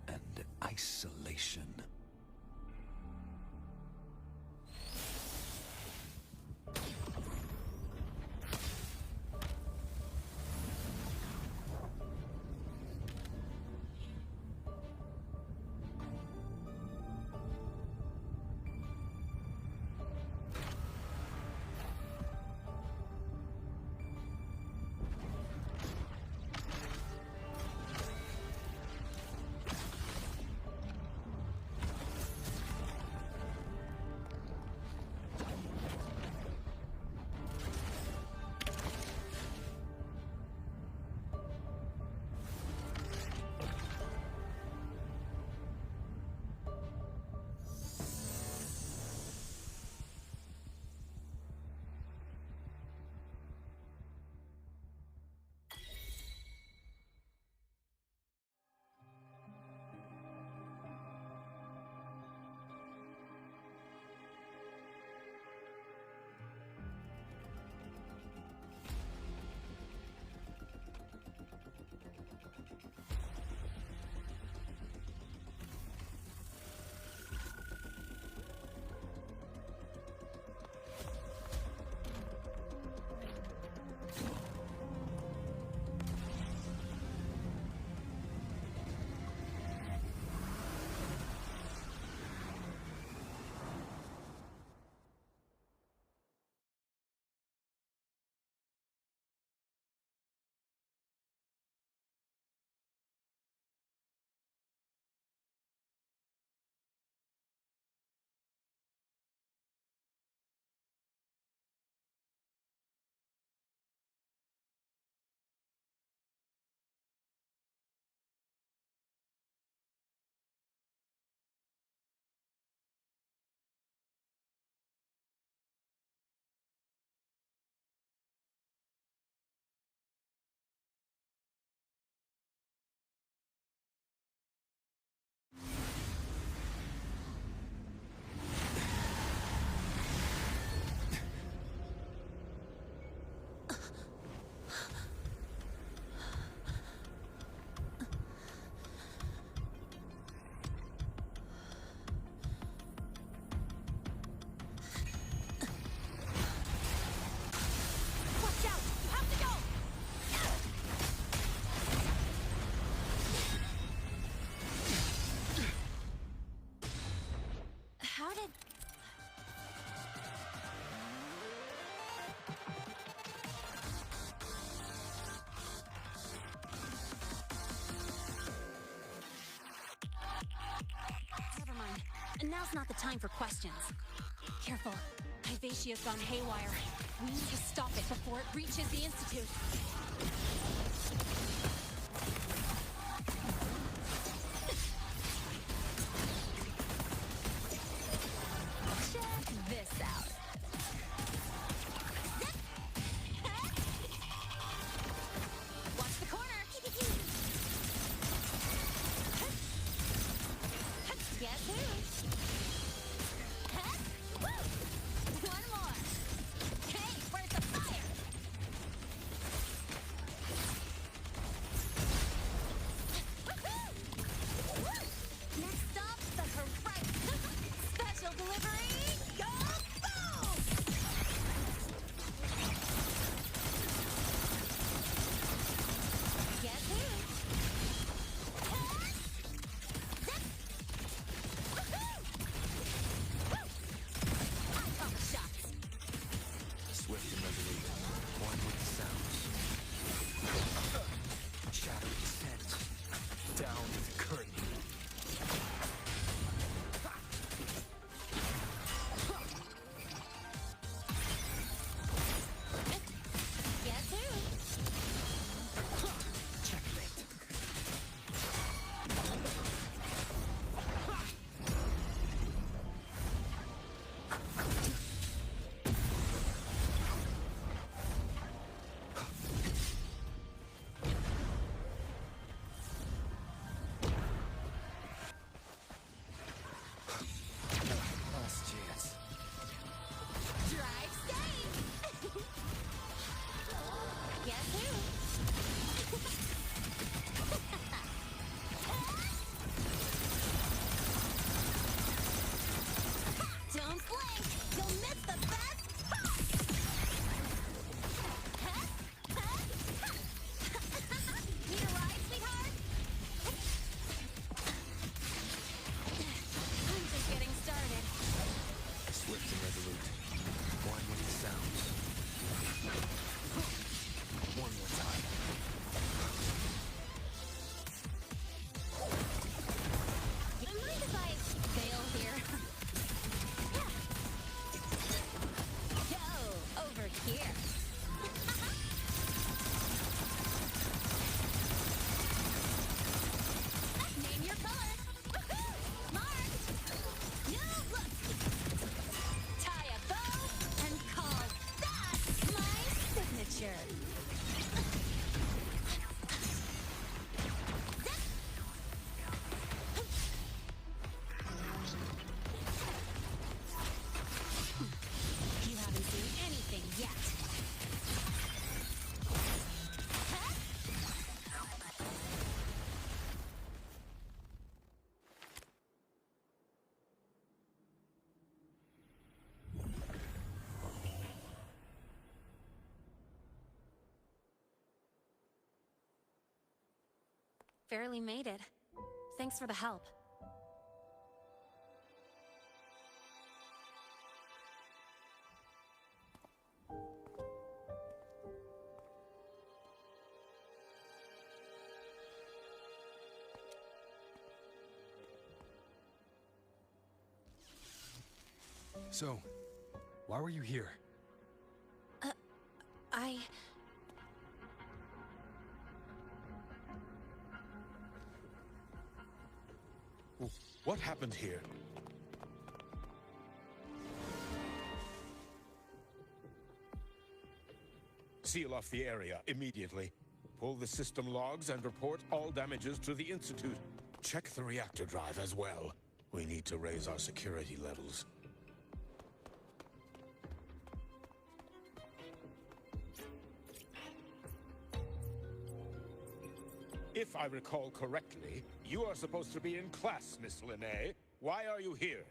and isolation. Now's not the time for questions. Careful. Hyvatia's gone haywire. We need to stop it before it reaches the Institute. Check this out. Watch the corner. Guess who? One more. Hey, where's the fire? Next stop, the horizon. Special delivery. Go boom! Guess who? Swift and resolute, one with the sounds. Shadow descent, down with the curtain. Guess who? Checkmate. Last chance. Drive safe! Guess who? Don't blink! You'll miss the best spot! Need a ride, sweetheart? I'm just getting started. Swift and resolute, one with the sounds. One more time. Mind if I fail here? Yo, over here. Name your color. Marked. New look. Tie a bow and call that my signature. You haven't seen anything yet. Barely made it. Thanks for the help. So, why were you here? What happened here? Seal off the area immediately. Pull the system logs and report all damages to the Institute. Check the reactor drive as well. We need to raise our security levels. If I recall correctly, you are supposed to be in class, Miss Linnae. Why are you here?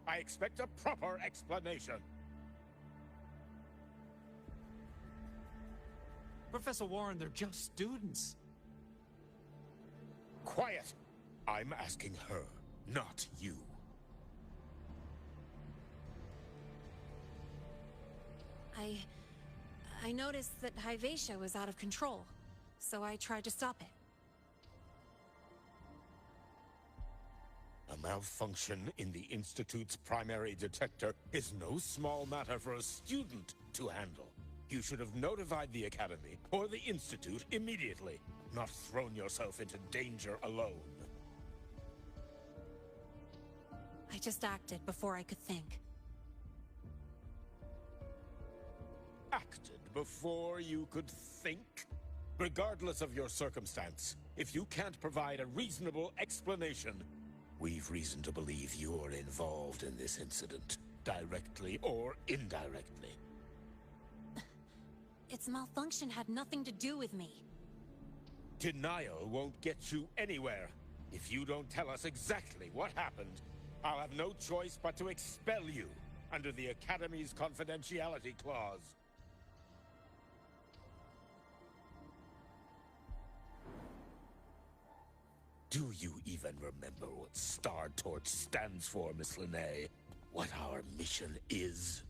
I expect a proper explanation. Professor Warren, they're just students. Quiet! I'm asking her, not you. I noticed that Hyvatia was out of control, so I tried to stop it. A malfunction in the Institute's primary detector is no small matter for a student to handle. You should have notified the Academy or the Institute immediately, not thrown yourself into danger alone. I just acted before I could think. Acted before you could think? Regardless of your circumstance, if you can't provide a reasonable explanation, we've reason to believe you're involved in this incident, directly or indirectly. Its malfunction had nothing to do with me. Denial won't get you anywhere. If you don't tell us exactly what happened, I'll have no choice but to expel you under the Academy's confidentiality clause. Do you even remember what Star Torch stands for, Miss Linnae? What our mission is?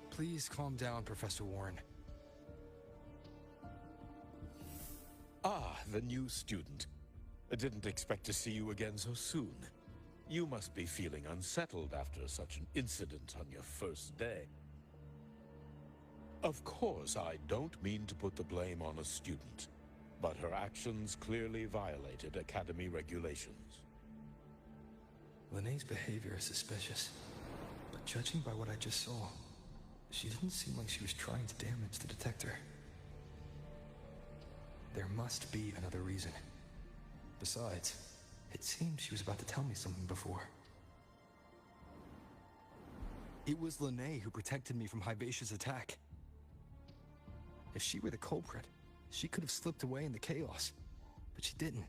Please calm down, Professor Warren. Ah, the new student. I didn't expect to see you again so soon. You must be feeling unsettled after such an incident on your first day. Of course, I don't mean to put the blame on a student, but her actions clearly violated Academy regulations. Linnae's behavior is suspicious, but judging by what I just saw, she didn't seem like she was trying to damage the detector. There must be another reason. Besides, it seemed she was about to tell me something before. It was Linnae who protected me from Hivacia's attack. If she were the culprit, she could have slipped away in the chaos. But she didn't.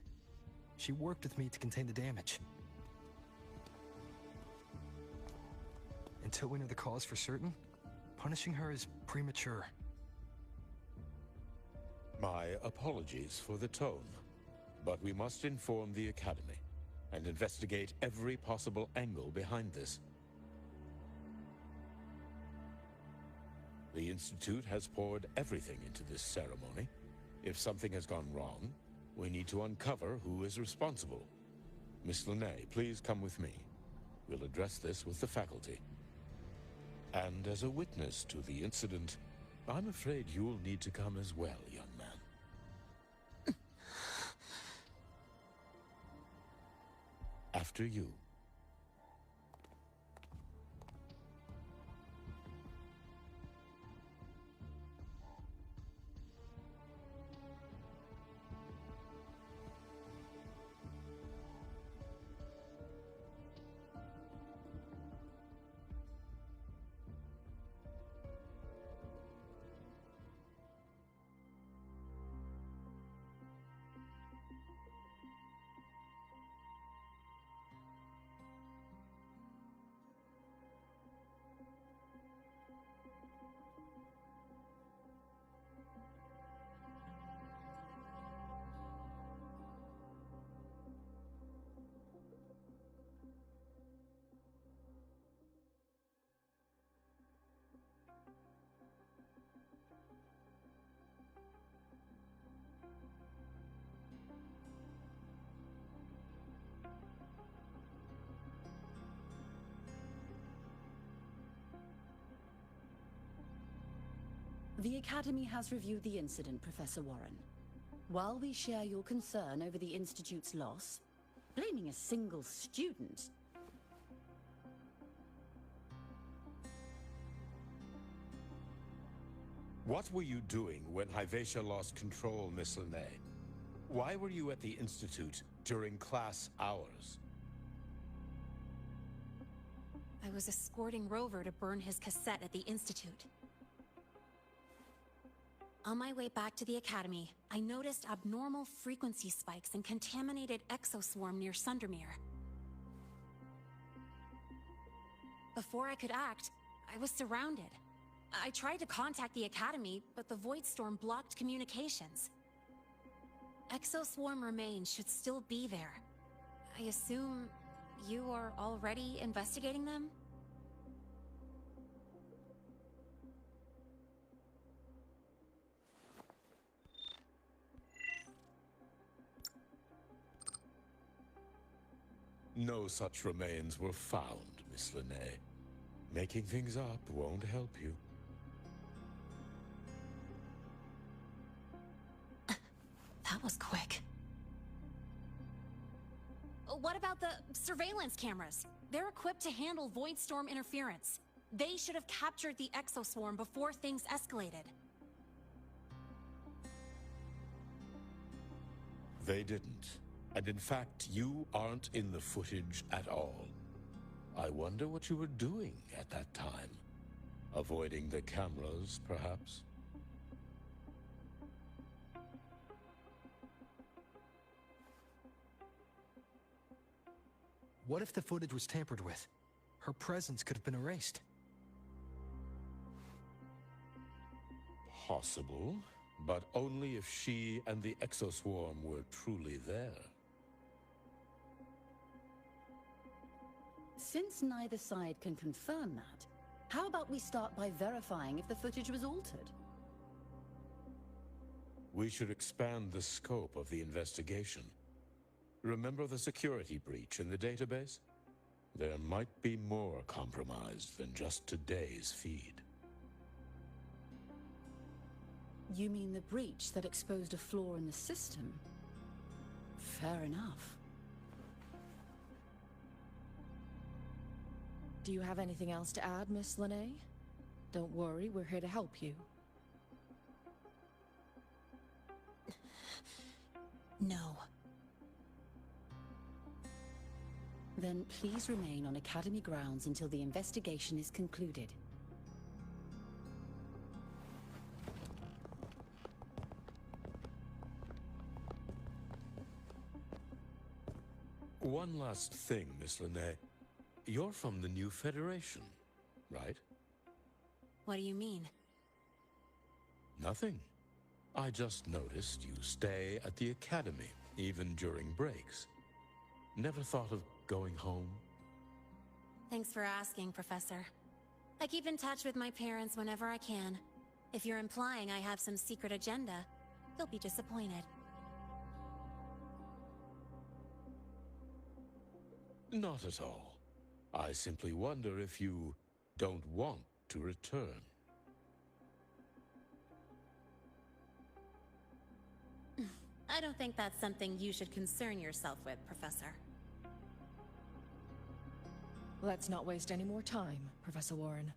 She worked with me to contain the damage. Until we know the cause for certain, punishing her is premature. My apologies for the tone, but we must inform the Academy and investigate every possible angle behind this. The Institute has poured everything into this ceremony. If something has gone wrong, we need to uncover who is responsible. Miss Linnae, please come with me. We'll address this with the faculty. And as a witness to the incident, I'm afraid you'll need to come as well, young man. After you. The Academy has reviewed the incident, Professor Warren. While we share your concern over the Institute's loss, blaming a single student... What were you doing when Hivacia lost control, Miss Linnae? Why were you at the Institute during class hours? I was escorting Rover to burn his cassette at the Institute. On my way back to the Academy, I noticed abnormal frequency spikes and contaminated exoswarm near Sundermere. Before I could act, I was surrounded. I tried to contact the Academy, but the Void Storm blocked communications. Exoswarm remains should still be there. I assume you are already investigating them? No such remains were found, Miss Linnae. Making things up won't help you. That was quick. What about the surveillance cameras? They're equipped to handle void storm interference. They should have captured the exoswarm before things escalated. They didn't. And in fact, you aren't in the footage at all. I wonder what you were doing at that time. Avoiding the cameras, perhaps? What if the footage was tampered with? Her presence could have been erased. Possible, but only if she and the exoswarm were truly there. Since neither side can confirm that, how about we start by verifying if the footage was altered? We should expand the scope of the investigation. Remember the security breach in the database? There might be more compromised than just today's feed. You mean the breach that exposed a flaw in the system? Fair enough. Do you have anything else to add, Miss Linnae? Don't worry, we're here to help you. No. Then please remain on Academy grounds until the investigation is concluded. One last thing, Miss Linnae. You're from the new Federation, right? What do you mean? Nothing. I just noticed you stay at the Academy, even during breaks. Never thought of going home? Thanks for asking, Professor. I keep in touch with my parents whenever I can. If you're implying I have some secret agenda, you'll be disappointed. Not at all. I simply wonder if you don't want to return. I don't think that's something you should concern yourself with, Professor. Let's not waste any more time, Professor Warren.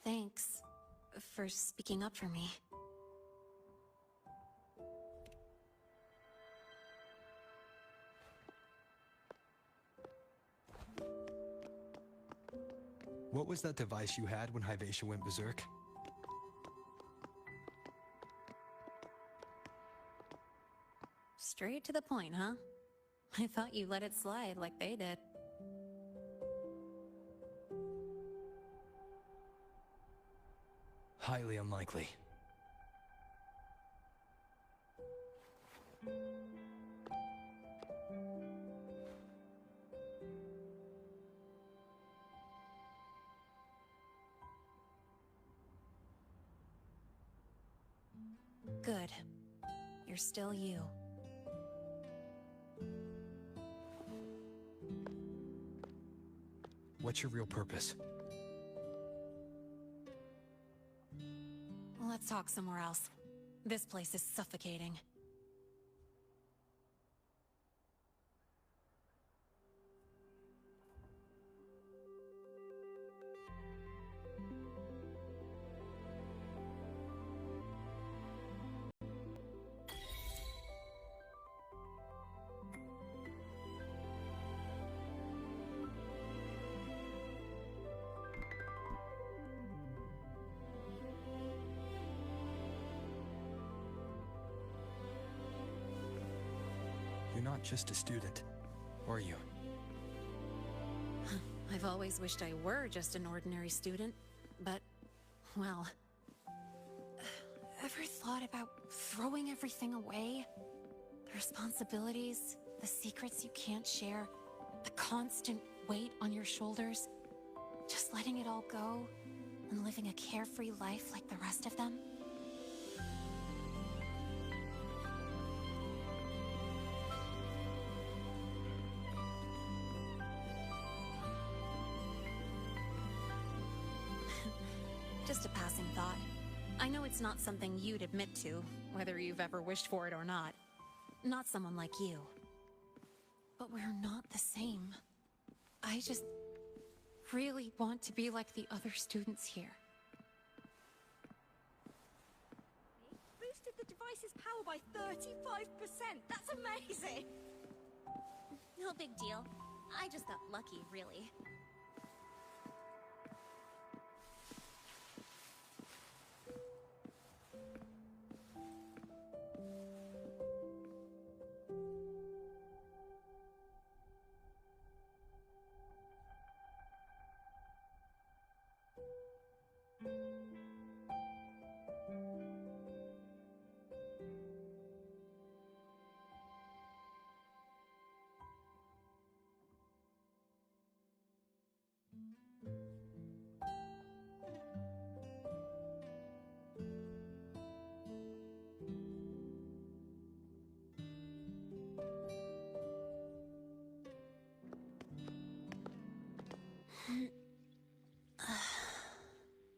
Thanks for speaking up for me. What was that device you had when Hyvatia went berserk? Straight to the point, huh? I thought you let it slide like they did. Highly unlikely. Good. You're still you. What's your real purpose? Let's talk somewhere else. This place is suffocating. You're not just a student, are you? I've always wished I were just an ordinary student, but, well, Ever thought about throwing everything away? The responsibilities, the secrets you can't share, the constant weight on your shoulders? Just letting it all go and living a carefree life like the rest of them? Just a passing thought. I know it's not something you'd admit to, whether you've ever wished for it or not. Not someone like you. But we're not the same. I just really want to be like the other students here. Boosted the device's power by 35%. That's amazing. No big deal. I just got lucky, really.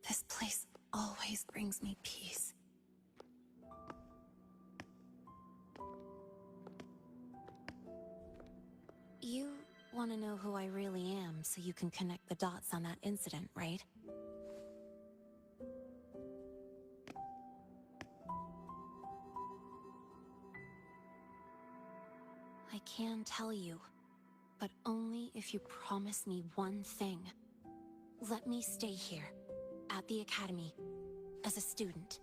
This place always brings me peace. You want to know who I really am so you can connect the dots on that incident, right? I can tell you, but only if you promise me one thing. Let me stay here, at the Academy, as a student.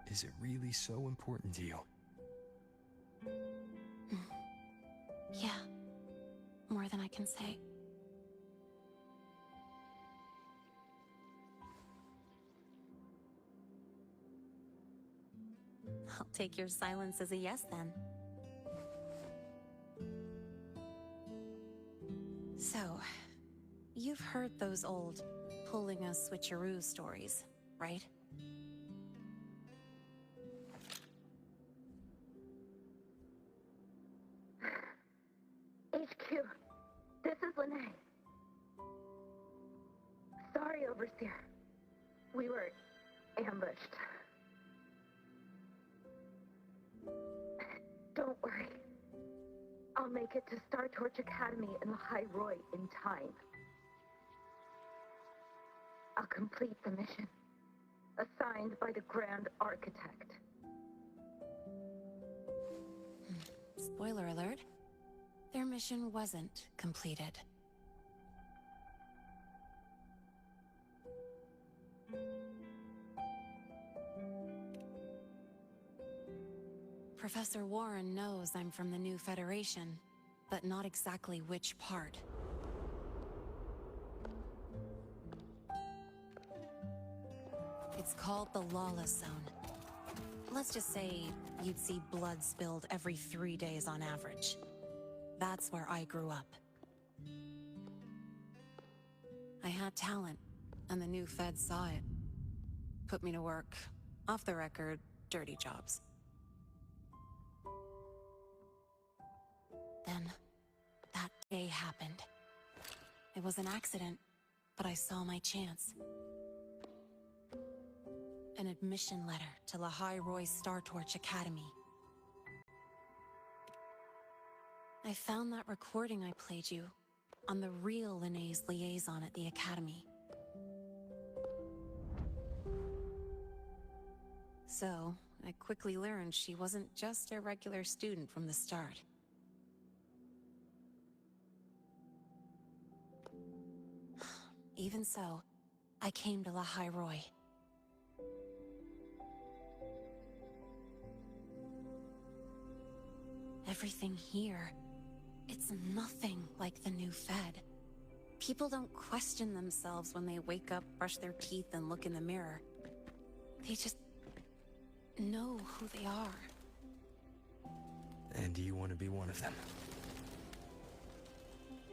Is it really so important to you? Yeah, more than I can say. I'll take your silence as a yes, then. So, you've heard those old pulling a switcheroo stories, right? HQ, this is Lene. Sorry, Overseer. We were ambushed. Don't worry. I'll make it to Star Torch Academy in the High Roy in time. I'll complete the mission, assigned by the Grand Architect. Spoiler alert. Their mission wasn't completed. Professor Warren knows I'm from the new Federation, but not exactly which part. It's called the Lawless Zone. Let's just say you'd see blood spilled every 3 days on average. That's where I grew up. I had talent, and the new feds saw it. Put me to work, off the record, dirty jobs. Then, that day happened. It was an accident, but I saw my chance. An admission letter to La High Roy Star Torch Academy. I found that recording I played you on the real Lene's liaison at the Academy. So, I quickly learned she wasn't just a regular student from the start. Even so, I came to La High Roy. Everything here, it's nothing like the new Fed. People don't question themselves when they wake up, brush their teeth, and look in the mirror. They just know who they are. And you want to be one of them?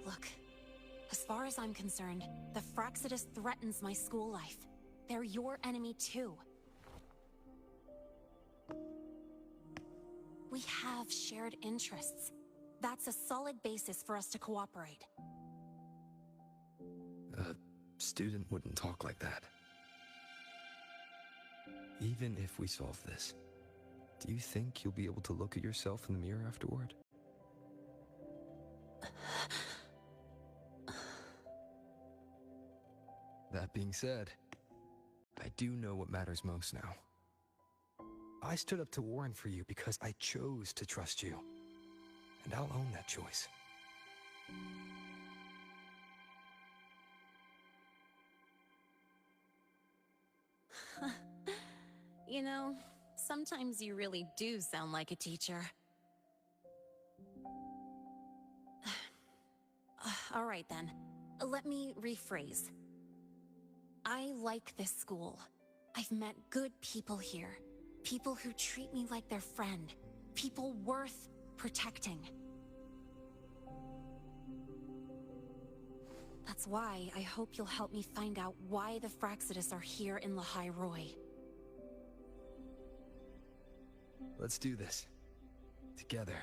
Look, as far as I'm concerned, the Fraxidus threatens my school life. They're your enemy too. We have shared interests. That's a solid basis for us to cooperate. A student wouldn't talk like that. Even if we solve this, do you think you'll be able to look at yourself in the mirror afterward? That being said, I do know what matters most now. I stood up to Warren for you because I chose to trust you. And I'll own that choice. You know, sometimes you really do sound like a teacher. All right then, let me rephrase. I like this school. I've met good people here. People who treat me like their friend. People worth protecting. That's why I hope you'll help me find out why the Fraxidus are here in Lahai Roi. Let's do this. Together.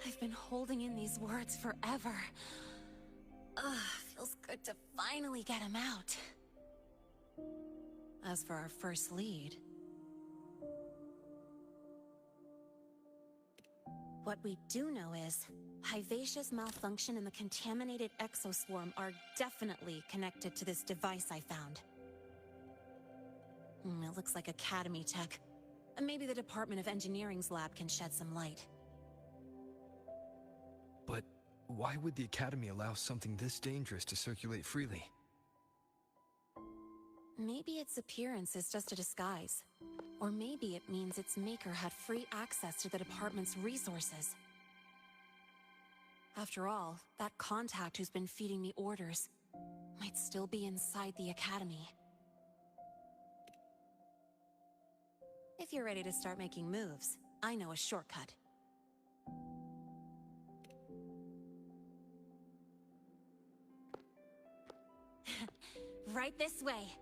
I've been holding in these words forever. Feels good to finally get them out. As for our first lead... What we do know is, Hyvatia's malfunction and the contaminated exoswarm are definitely connected to this device I found. It looks like Academy tech. Maybe the Department of Engineering's lab can shed some light. But why would the Academy allow something this dangerous to circulate freely? Maybe its appearance is just a disguise. Or maybe it means its maker had free access to the department's resources. After all, that contact who's been feeding me orders might still be inside the Academy. If you're ready to start making moves, I know a shortcut. Right this way.